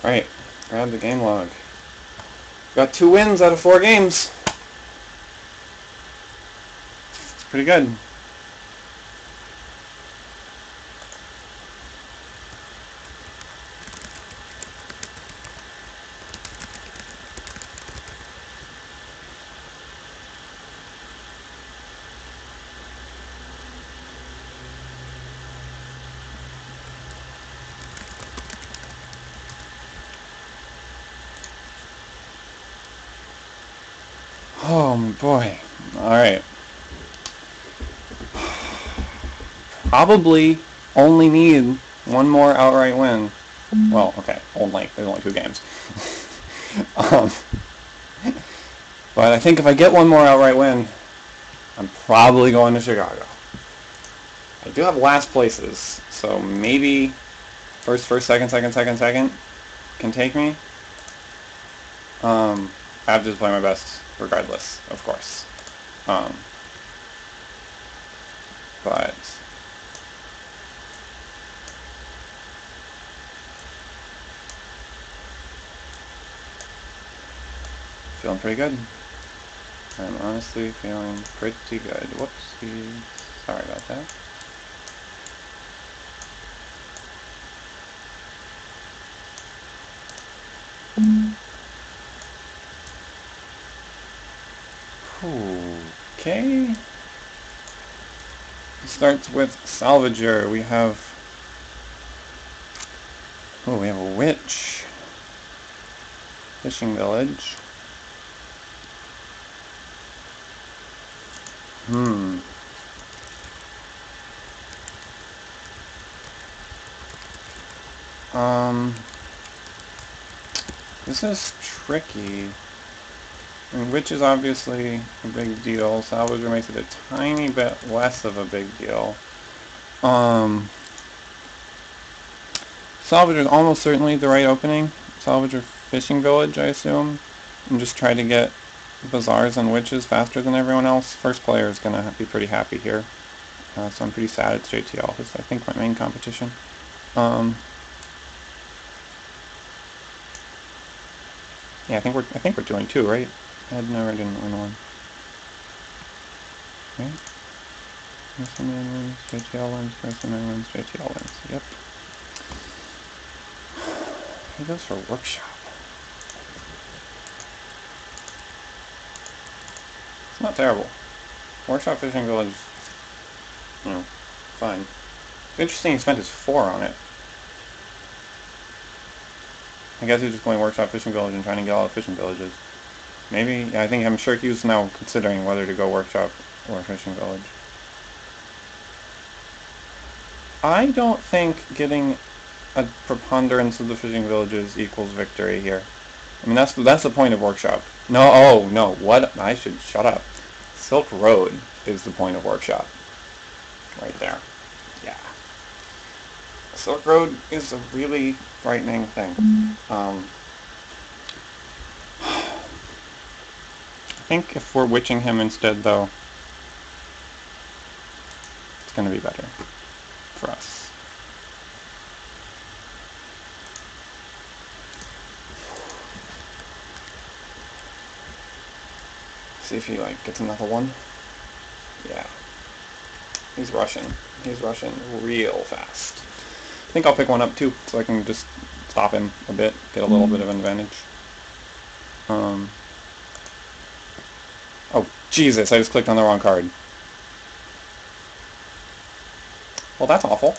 Alright, grab the game log. Got 2 wins out of 4 games. It's pretty good. Oh boy. Alright. Probably only need one more outright win. Well, okay, only. There's only 2 games. But I think if I get one more outright win, I'm probably going to Chicago. I do have last places, so maybe first, second can take me. I have to just play my best regardless, of course. But feeling pretty good. I'm honestly feeling pretty good. Whoopsie. Sorry about that. Okay. It starts with Salvager. We have a witch. Fishing village. This is tricky. I mean, witch is obviously a big deal. Salvager makes it a tiny bit less of a big deal. Salvager is almost certainly the right opening. Salvager fishing village, I assume. And just try to get bazaars and witches faster than everyone else. First player is going to be pretty happy here. So I'm pretty sad it's JTL. It's, I think, my main competition. Yeah, I think we're doing 2, right? I never didn't win one. Right? First man wins, JTL wins, first man wins, JTL wins. Yep. He goes for workshop. It's not terrible. Workshop fishing village, you know, fine. It's interesting he spent his 4 on it. I guess he's just going workshop fishing village and trying to get all the fishing villages. Maybe, I'm sure he's now considering whether to go workshop or fishing village. I don't think getting a preponderance of the fishing villages equals victory here. I mean, that's the point of workshop. No, oh no, what? I should shut up. Silk Road is the point of workshop. Right there. Yeah. Silk Road is a really frightening thing. I think if we're witching him instead, though, it's going to be better for us. See if he, gets another one. Yeah. He's rushing. He's rushing real fast. I think I'll pick one up, too, so I can just stop him a bit, get a little bit of an advantage. Oh, Jesus, I just clicked on the wrong card. Well, that's awful.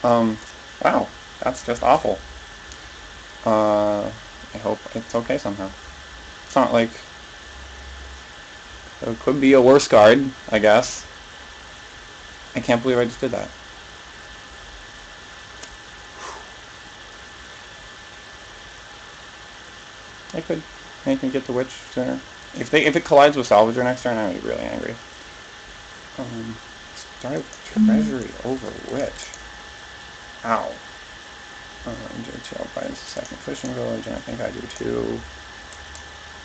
Wow, that's just awful. I hope it's okay somehow. It's not like... It could be a worse card, I guess. I can't believe I just did that. I could make me get the witch sooner. If it collides with Salvager next turn, I'm gonna be really angry. Start treasury over witch. Ow. JTL buys the second fishing village, and I think I do too.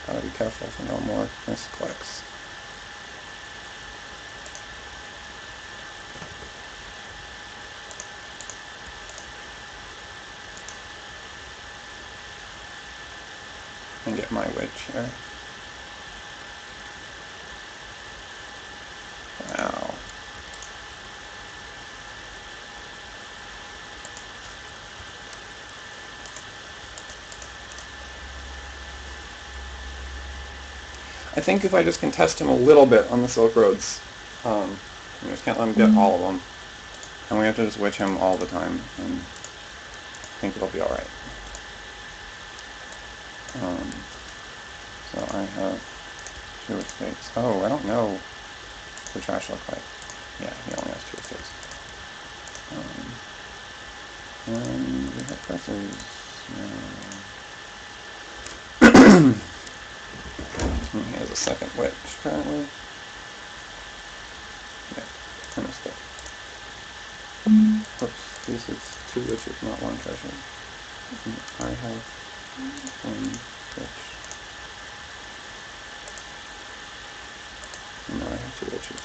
Gotta be careful for no more misclicks. And get my witch here. Wow. I think if I just contest him a little bit on the Silk Roads, I just can't let him get all of them. And we have to just witch him all the time, and I think it'll be alright. So I have 2 estates. Oh, I don't know what the trash look like. Yeah, he only has 2 estates. And we have presses. He has a second witch, apparently. Yeah, I missed it. Oops, this is 2 witches, not 1 treasure. I have 1 witch. And now I have 2 witches.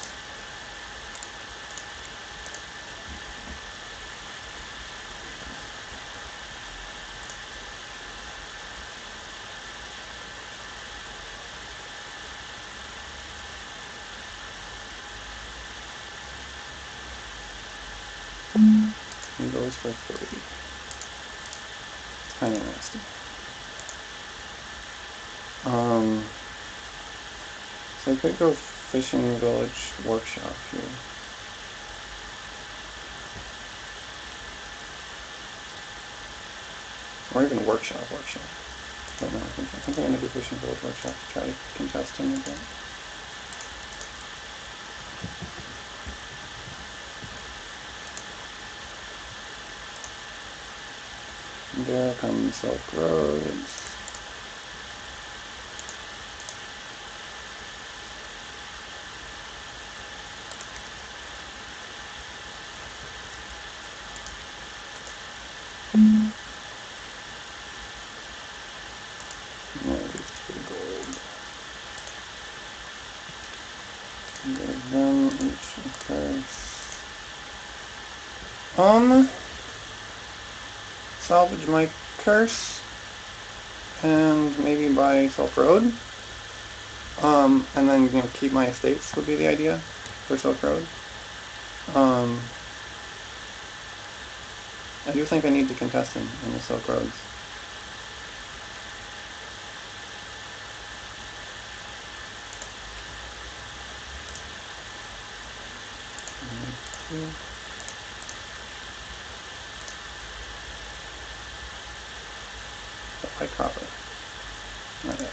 He goes for 3. It's kind of nasty. So I could go fishing village workshop here. Or even workshop. But no, I think I'm going to do fishing village workshop to try to contest him a bit. There comes Silk Roads. Give them each a curse. Salvage my curse, and maybe buy Silk Road. And then, keep my estates would be the idea for Silk Road. I do think I need to contest him in the Silk Roads. But by copper. Not yet.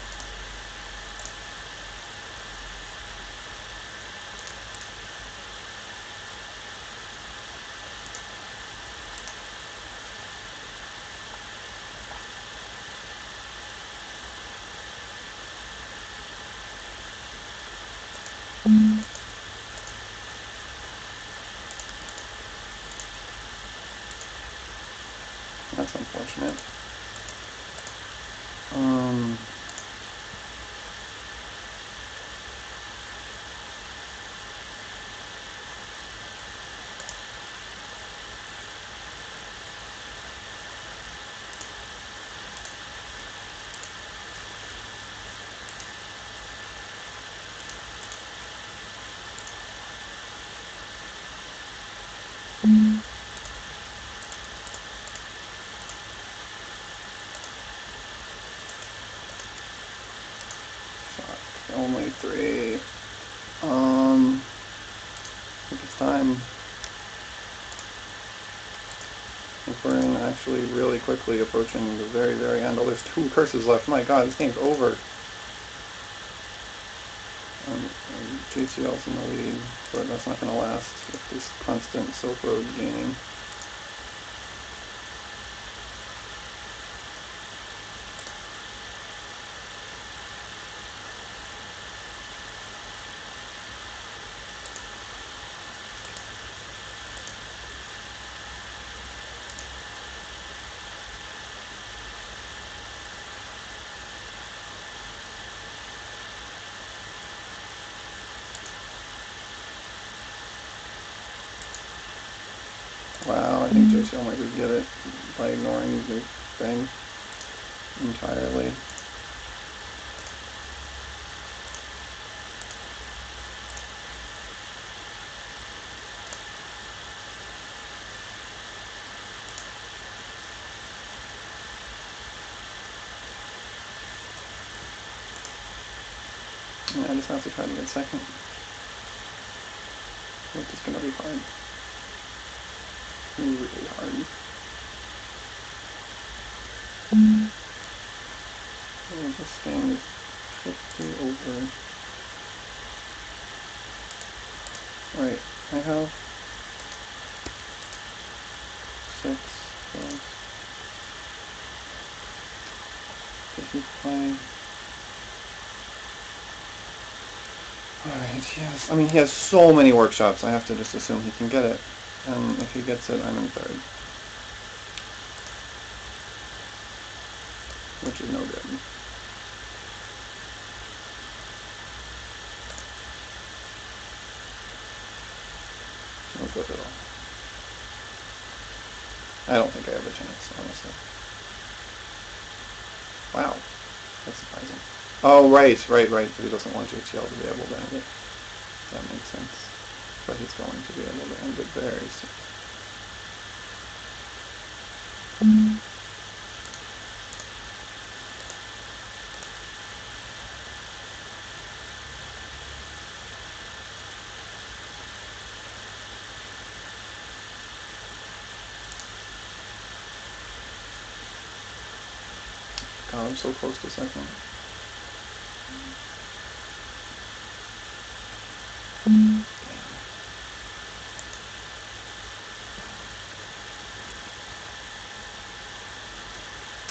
That's unfortunate. Fuck, only 3. I think it's time. I think we're in actually really quickly approaching the very, very end. Oh, there's 2 curses left. My god, this game's over. JTL's in the lead, but that's not going to last with this constant Silk Road gaining. Wow, I think JTL might just get it by ignoring the thing entirely. Yeah, I just have to try to get second, which is going to be hard. Really hard. Yeah, this game is 50 over. Right, I have 6 plus 55. Alright, yes. I mean, he has so many workshops, I have to just assume he can get it. And if he gets it, I'm in 3rd. Which is no good. No good at all. I don't think I have a chance, honestly. Wow. That's surprising. Oh, right. But he doesn't want JTL to be able to end it. That makes sense. But he's going to be able to end it very soon. God, I'm so close to second.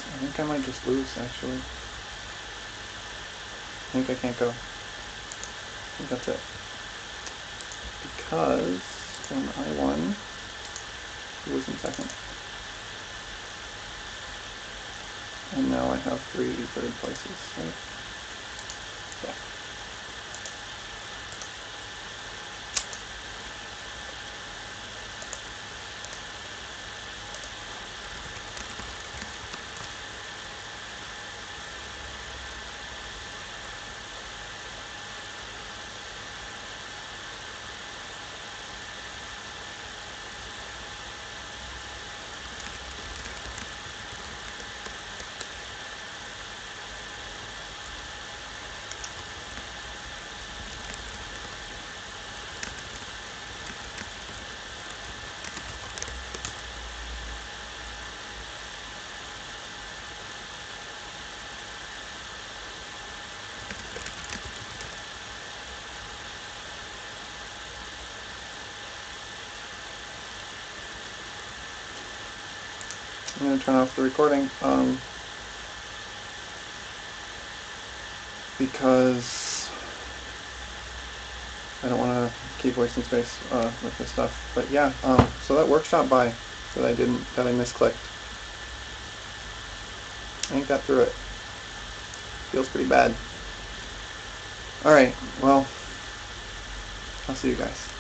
I think I might just lose, actually. I think I can't go. I think that's it. Because when I won, he was in second. And now I have 3 third places, right? Yeah. I'm going to turn off the recording because I don't want to keep wasting space with this stuff. But yeah, so that workshop buy that I misclicked, I think got through it. Feels pretty bad. Alright, well, I'll see you guys.